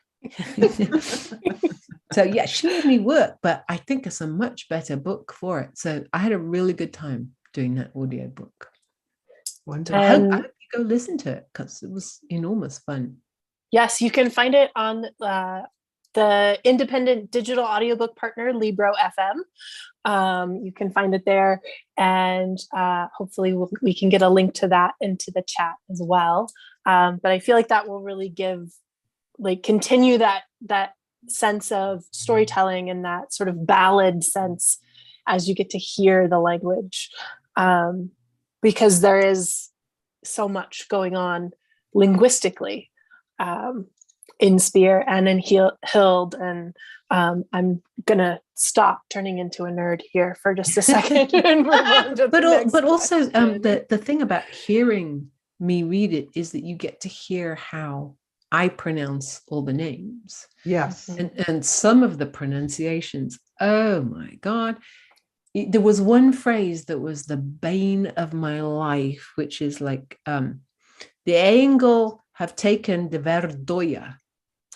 So yeah, she made me work, but I think it's a much better book for it. So I had a really good time doing that audio book. Wonderful. I hope you go listen to it because it was enormous fun. Yes, you can find it on the independent digital audiobook partner, Libro FM. You can find it there, and hopefully we can get a link to that into the chat as well. But I feel like that will really continue that sense of storytelling and that sort of ballad sense as you get to hear the language, because there is so much going on linguistically in Spear and in Hild. And I'm gonna stop turning into a nerd here for just a second and move on to but also the thing about hearing me read it is that you get to hear how I pronounce all the names. Yes. And some of the pronunciations, oh my God. There was one phrase that was the bane of my life, which is like, the Engel have taken the Verdoya.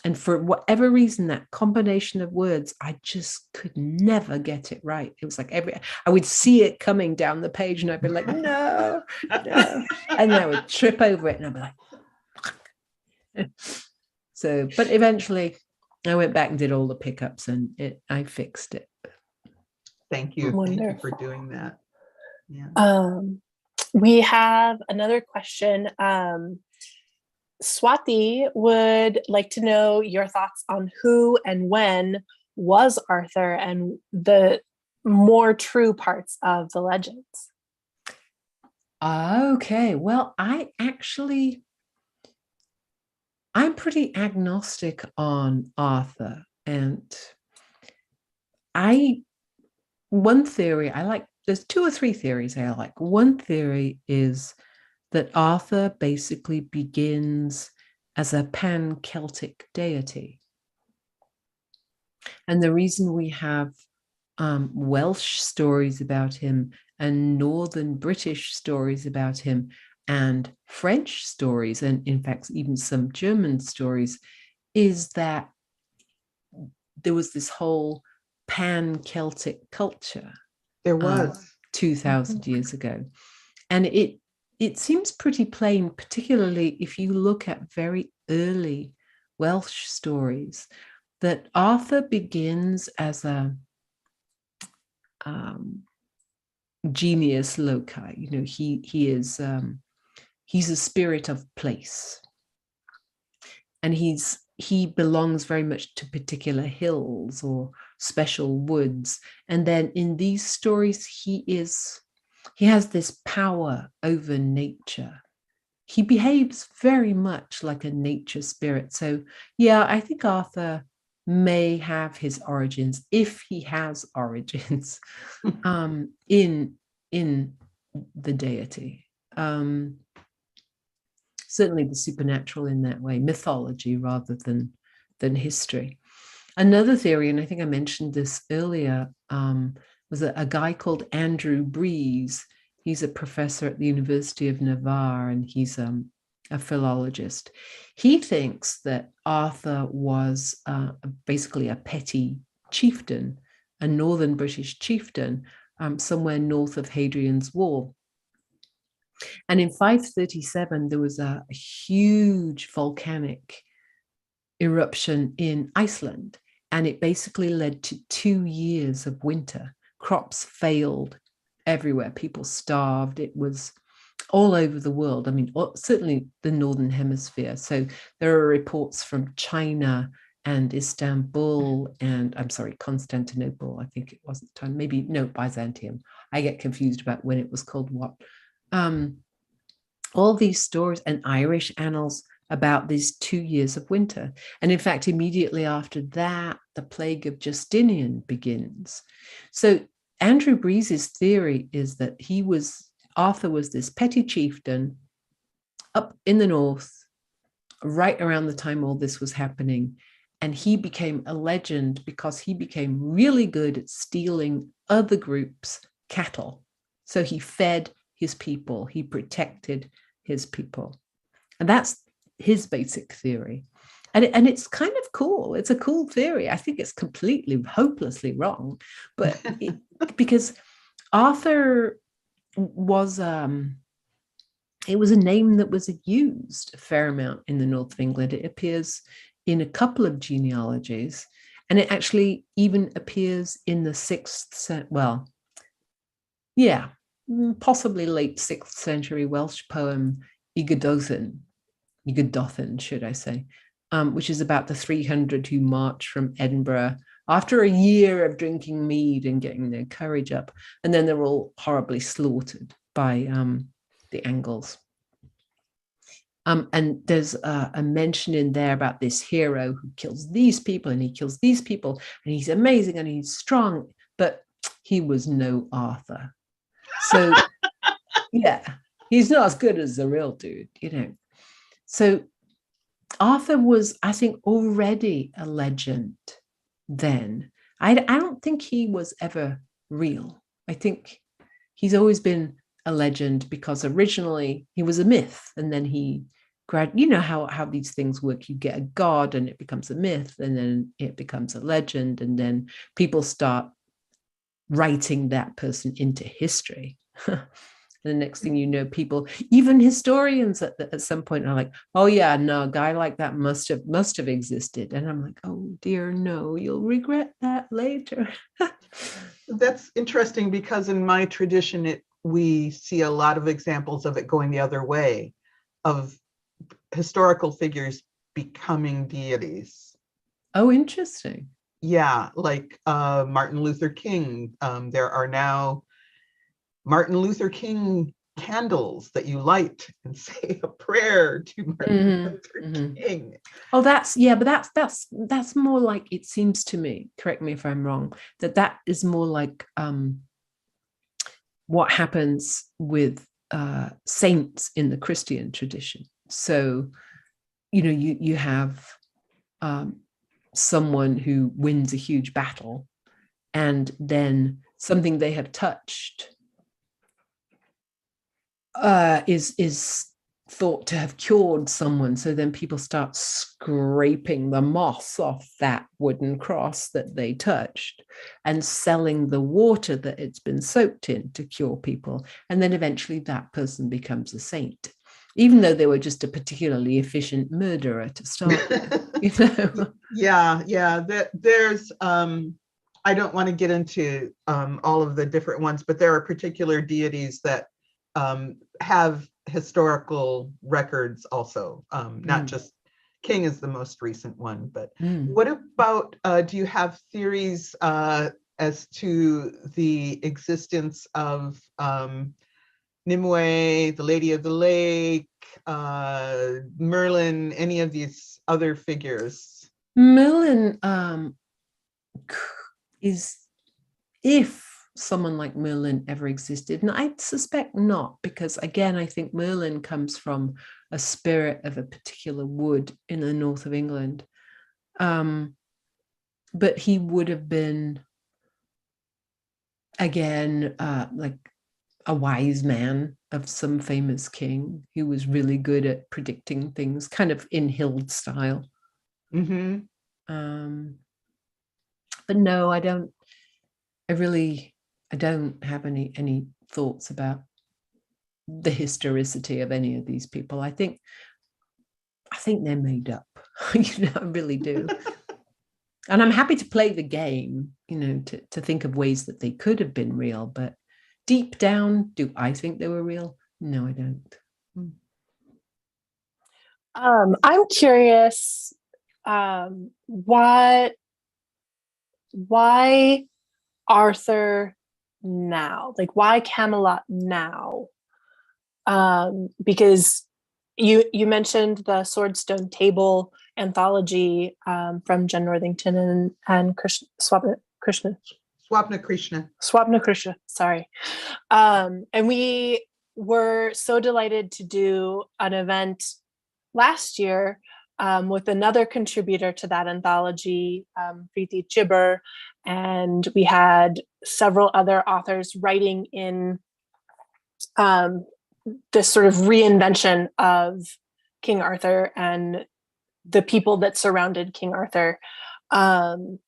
And for whatever reason, that combination of words, I just could never get it right. It was like I would see it coming down the page and I'd be like, no. And I would trip over it and I'd be like, so, but eventually I went back and did all the pickups and I fixed it. Thank you. Wonderful. Thank you for doing that. Yeah. We have another question. Swati would like to know your thoughts on who and when was Arthur and the more true parts of the legends. Okay, well, I'm pretty agnostic on Arthur, and one theory I like, there's 2 or 3 theories I like. One theory is that Arthur basically begins as a pan-Celtic deity. And the reason we have Welsh stories about him and Northern British stories about him and French stories, and in fact, even some German stories, is that there was this whole pan-Celtic culture. There was 2,000 years ago. And it seems pretty plain, particularly if you look at very early Welsh stories, that Arthur begins as a genius loci. You know, he's a spirit of place, and he belongs very much to particular hills or special woods. And then in these stories, he has this power over nature. He behaves very much like a nature spirit. So yeah, I think Arthur may have his origins, if he has origins, in the deity. Certainly the supernatural in that way, mythology rather than history. Another theory, and I think I mentioned this earlier, was a guy called Andrew Breeze. He's a professor at the University of Navarre, and he's a philologist. He thinks that Arthur was basically a petty chieftain, a northern British chieftain, somewhere north of Hadrian's Wall. And in 537, there was a huge volcanic eruption in Iceland, and it basically led to 2 years of winter. Crops failed everywhere. People starved. It was all over the world. I mean, certainly the Northern Hemisphere. So there are reports from China and Istanbul and, I'm sorry, Constantinople. I think it wasn't time. Maybe, no, Byzantium. I get confused about when it was called what. All these stories and Irish annals about these 2 years of winter. And in fact, immediately after that, the plague of Justinian begins. So Andrew Breeze's theory is that Arthur was this petty chieftain up in the north, right around the time all this was happening. And he became a legend because he became really good at stealing other groups' cattle. So he fed his people, he protected his people. And that's his basic theory. And it's kind of cool. It's a cool theory. I think it's completely, hopelessly wrong. But because Arthur was, it was a name that was used a fair amount in the north of England. It appears in a couple of genealogies. And it actually even appears in the 6th century, well, yeah, possibly late 6th century Welsh poem Ygodothin, should I say, which is about the 300 who march from Edinburgh after a year of drinking mead and getting their courage up. And then they're all horribly slaughtered by the Angles. And there's a mention in there about this hero who kills these people and he kills these people and he's amazing and he's strong, but he was no Arthur. So yeah, he's not as good as the real dude, you know. So Arthur was, I think, already a legend then. I don't think he was ever real. I think he's always been a legend because originally he was a myth, and then he, you know how these things work. You get a god and it becomes a myth, and then it becomes a legend, and then people start writing that person into history. And the next thing you know, people, even historians at some point are like, oh yeah, no, a guy like that must have existed. And I'm like, oh dear, no, you'll regret that later. That's interesting because in my tradition, we see a lot of examples of it going the other way, of historical figures becoming deities. Oh, interesting. Yeah, like Martin Luther King. There are now Martin Luther King candles that you light and say a prayer to Martin Luther King. Oh, but that's more like, it seems to me, correct me if I'm wrong, that is more like what happens with saints in the Christian tradition. So, you know, you have someone who wins a huge battle, and then something they have touched is thought to have cured someone. So then people start scraping the moss off that wooden cross that they touched and selling the water that it's been soaked in to cure people. And then eventually that person becomes a saint, even though they were just a particularly efficient murderer to start with, you know? Yeah. There's, I don't want to get into all of the different ones, but there are particular deities that have historical records also, not just King is the most recent one, but what about, do you have theories as to the existence of Nimue, the Lady of the Lake, Merlin, any of these other figures? Merlin is, if someone like Merlin ever existed, and I suspect not, because again, I think Merlin comes from a spirit of a particular wood in the north of England. But he would have been, again, like a wise man of some famous king who was really good at predicting things, kind of in Hild style. But no, I don't have any thoughts about the historicity of any of these people. I think they're made up. You know, I really do. And I'm happy to play the game, you know, to think of ways that they could have been real. But deep down, do I think they were real? No, I don't. I'm curious, why Arthur now? Like, why Camelot now? Because you mentioned the Swordstone Table anthology from Jen Northington and Swapna Krishna, sorry. And we were so delighted to do an event last year with another contributor to that anthology, Preeti Chibber, and we had several other authors writing in this sort of reinvention of King Arthur and the people that surrounded King Arthur. And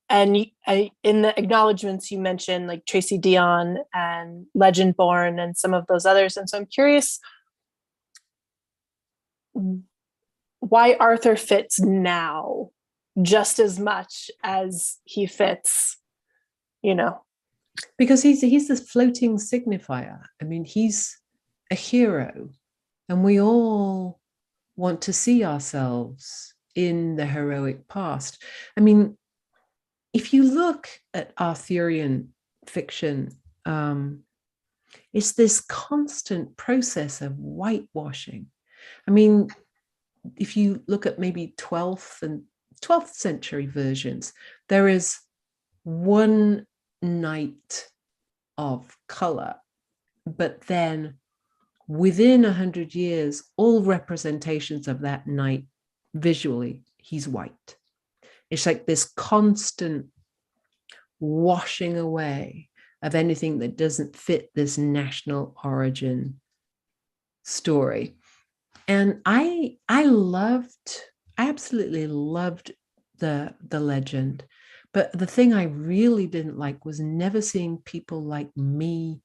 in the acknowledgements, you mentioned like Tracy Dion and Legendborn and some of those others. And so I'm curious why Arthur fits now just as much as he fits, Because he's this floating signifier. I mean, he's a hero, and we all want to see ourselves in the heroic past. I mean, if you look at Arthurian fiction, it's this constant process of whitewashing. I mean, if you look at maybe 12th century versions, there is one night of color, but then within 100 years, all representations of that night visually, he's white. It's like this constant washing away of anything that doesn't fit this national origin story. And I absolutely loved the legend. But the thing I really didn't like was never seeing people like me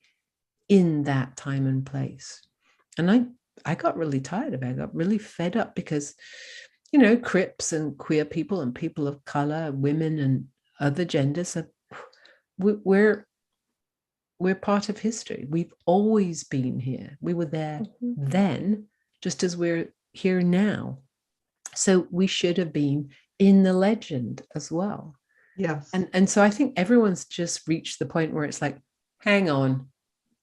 in that time and place. And I got really tired of it. I got really fed up because, Crips and queer people and people of color, women and other genders, we're part of history. We've always been here. We were there then, just as we're here now. So we should have been in the legend as well. Yes. And so I think everyone's just reached the point where it's like, hang on,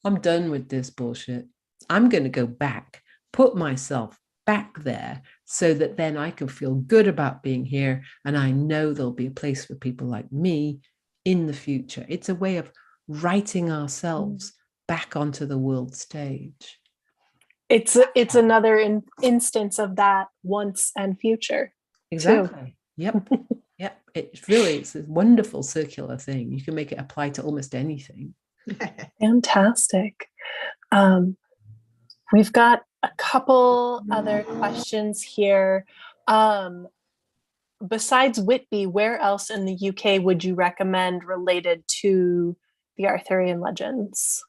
I'm done with this bullshit. I'm going to go back, put myself back there so that then I can feel good about being here. And I know there'll be a place for people like me in the future. It's a way of writing ourselves back onto the world stage. It's another instance of that once and future. Exactly. Yep. Yep. It's a wonderful circular thing. You can make it apply to almost anything. Fantastic. We've got a couple other questions here. Besides Whitby, where else in the UK would you recommend related to the Arthurian legends?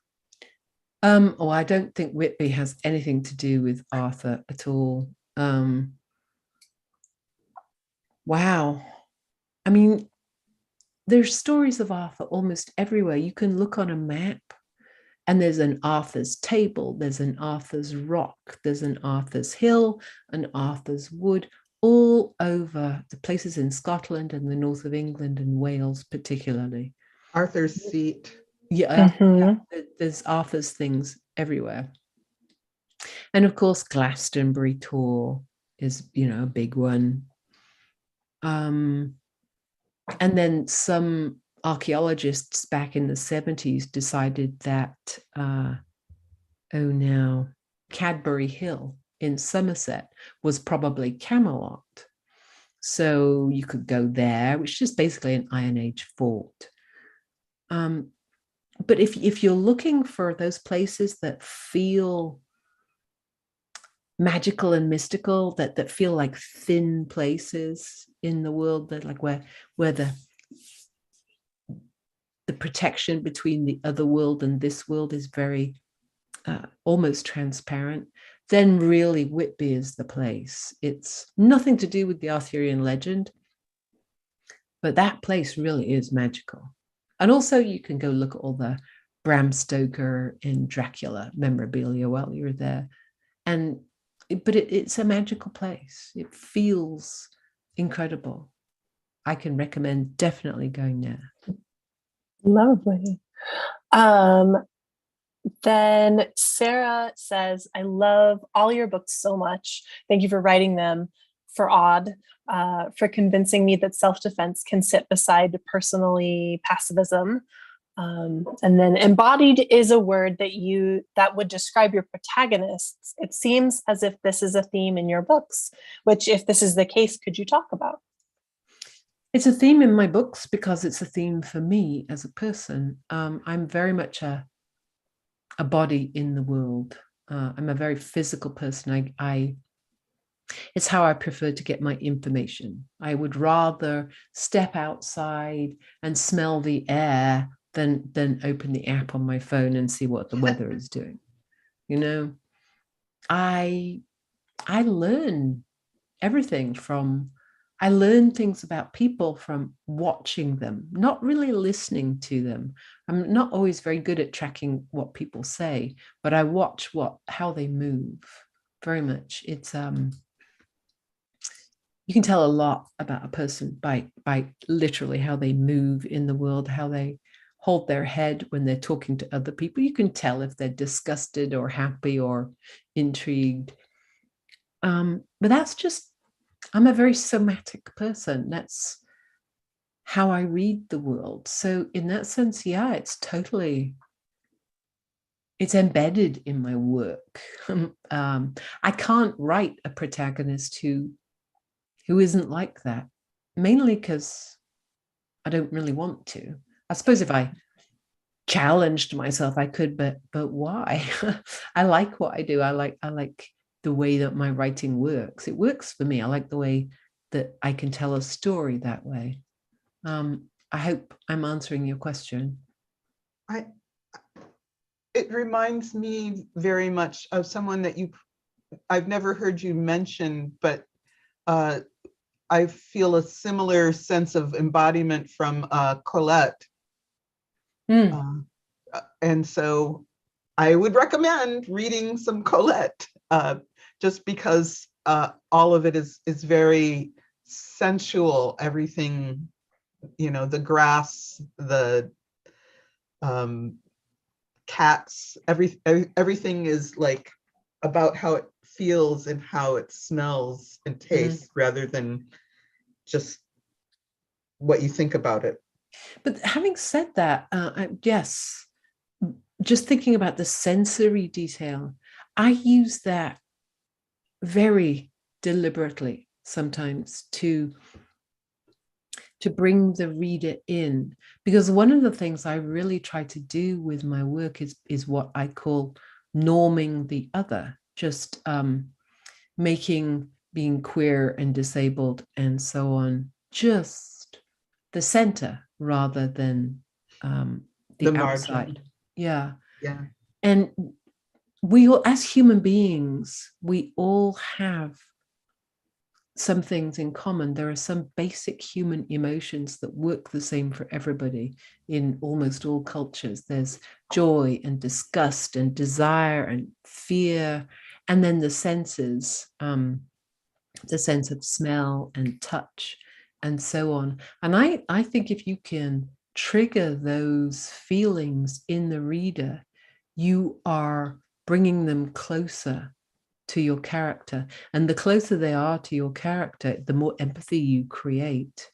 I don't think Whitby has anything to do with Arthur at all. Wow. I mean, there's stories of Arthur almost everywhere. You can look on a map and there's an Arthur's table, there's an Arthur's rock, there's an Arthur's hill, an Arthur's wood, all over the places in Scotland and the north of England and Wales particularly. Arthur's seat. Yeah, there's Arthur's things everywhere. And of course, Glastonbury Tor is, a big one. And then some archaeologists back in the 70s decided that, Cadbury Hill in Somerset was probably Camelot. So you could go there, which is basically an Iron Age fort. But if you're looking for those places that feel magical and mystical, that feel like thin places in the world, that like where the protection between the other world and this world is very almost transparent, then really Whitby is the place. It's nothing to do with the Arthurian legend, but that place really is magical. And also you can go look at all the Bram Stoker and Dracula memorabilia while you're there. But it's a magical place. It feels incredible. I can recommend definitely going there. Lovely. Then Sarah says, I love all your books so much. Thank you for writing them. For Odd, for convincing me that self-defense can sit beside personally passivism. And then embodied is a word that would describe your protagonists. It seems as if this is a theme in your books, which if this is the case, could you talk about? It's a theme in my books because it's a theme for me as a person. I'm very much a body in the world. I'm a very physical person. It's how I prefer to get my information. I would rather step outside and smell the air than open the app on my phone and see what the weather is doing. You know, I learn everything from, I learn things about people from watching them, not really listening to them. I'm not always very good at tracking what people say, but I watch how they move very much. It's you can tell a lot about a person by literally how they move in the world, how they hold their head when they're talking to other people. You can tell if they're disgusted or happy or intrigued. But that's just, I'm a very somatic person. That's how I read the world. So in that sense, yeah, it's embedded in my work. I can't write a protagonist who isn't like that, mainly because I don't really want to. I suppose if I challenged myself, I could, but why? I like what I do. I like the way that my writing works. It works for me. I like the way that I can tell a story that way. I hope I'm answering your question. It reminds me very much of someone that I've never heard you mention, but I feel a similar sense of embodiment from Colette. And so I would recommend reading some Colette, just because all of it is very sensual. Everything, the grass, the cats, everything is like about how it feels and how it smells and tastes, rather than just what you think about it. But having said that, yes, just thinking about the sensory detail, I use that very deliberately sometimes to bring the reader in, because one of the things I really try to do with my work is what I call norming the other, just making being queer and disabled and so on just the center rather than the outside margin. Yeah. And we all, as human beings, we all have some things in common. There are some basic human emotions that work the same for everybody in almost all cultures. There's joy and disgust and desire and fear, and then the senses, the sense of smell and touch and so on. And I think if you can trigger those feelings in the reader, you are bringing them closer to your character. And the closer they are to your character, the more empathy you create,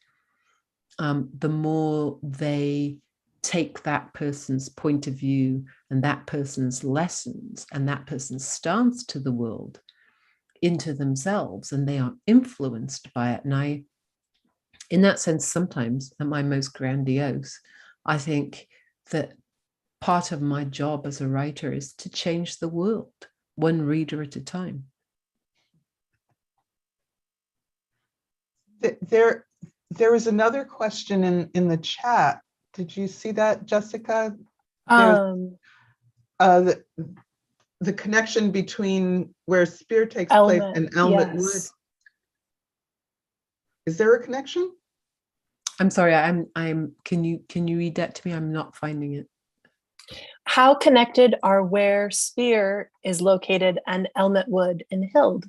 the more they take that person's point of view and that person's lessons and that person's stance to the world into themselves, and they are influenced by it. And I, in that sense, sometimes at my most grandiose, I think that part of my job as a writer is to change the world one reader at a time. There was another question in the chat. Did you see that, Jessica? The connection between where Spear takes place and Elmet Wood. Is there a connection? I'm sorry. I'm. Can you read that to me? I'm not finding it. How connected are where Spear is located and Elmet Wood in Hild?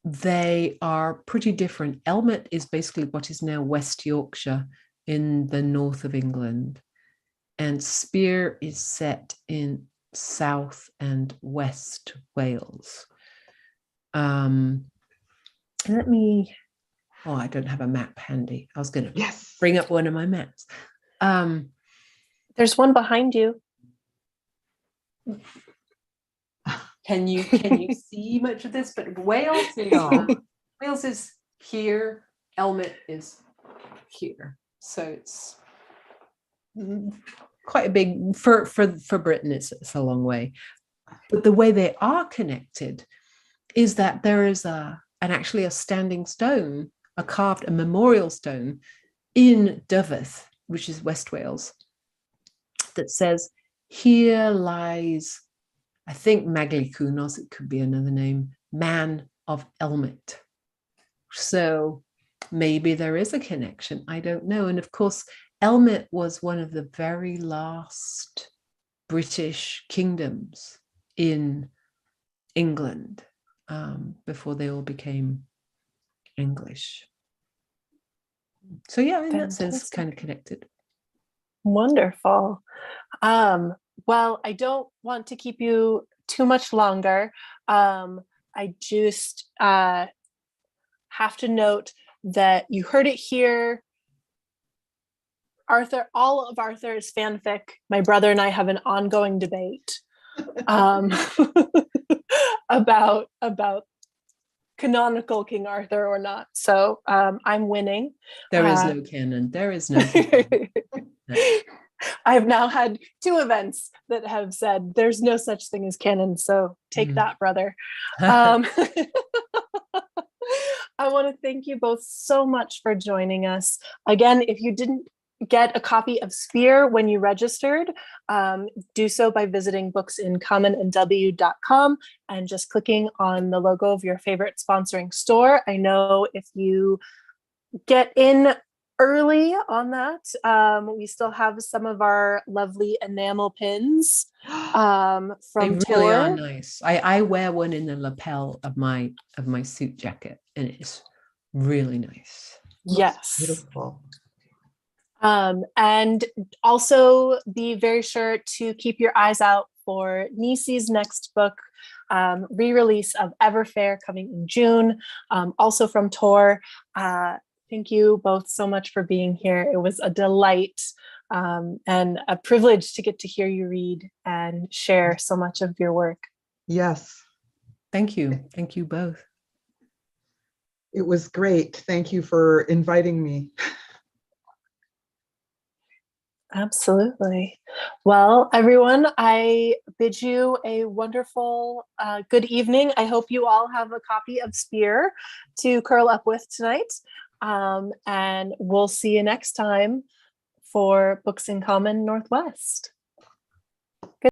They are pretty different. Elmet is basically what is now West Yorkshire in the north of England, and Spear is set in South and West Wales. Let me. Oh, I don't have a map handy. I was going to bring up one of my maps. There's one behind you. Can you see much of this? But Wales is here, Elmet is here. So it's quite a big, for Britain, it's a long way. But the way they are connected is that there is actually a standing stone, a memorial stone in Dyfed, which is West Wales, that says, here lies, I think Maglycwnos, it could be another name, man of Elmet. So maybe there is a connection, I don't know. And of course, Elmet was one of the very last British kingdoms in England before they all became English. So yeah, in that sense, kind of connected. Wonderful. Well, I don't want to keep you too much longer. I just have to note that you heard it here. All of Arthur's fanfic, my brother and I have an ongoing debate about canonical King Arthur or not. So I'm winning. There is no canon. There is no canon. I have now had 2 events that have said there's no such thing as canon. So take that, brother. I want to thank you both so much for joining us. Again, if you didn't get a copy of Sphere when you registered, do so by visiting booksincommonnw.com and just clicking on the logo of your favorite sponsoring store. I know if you get in early on that, we still have some of our lovely enamel pins from they really Tor. are nice. I wear one in the lapel of my suit jacket, and it's really nice. Yes. Beautiful. And also be very sure to keep your eyes out for Nisi's next book, re-release of Everfair coming in June, also from Tor. Thank you both so much for being here. It was a delight and a privilege to get to hear you read and share so much of your work. Yes. Thank you. Thank you both. It was great. Thank you for inviting me. Absolutely. Well, everyone, I bid you a wonderful good evening. I hope you all have a copy of Sphere to curl up with tonight. And we'll see you next time for Books in Common Northwest.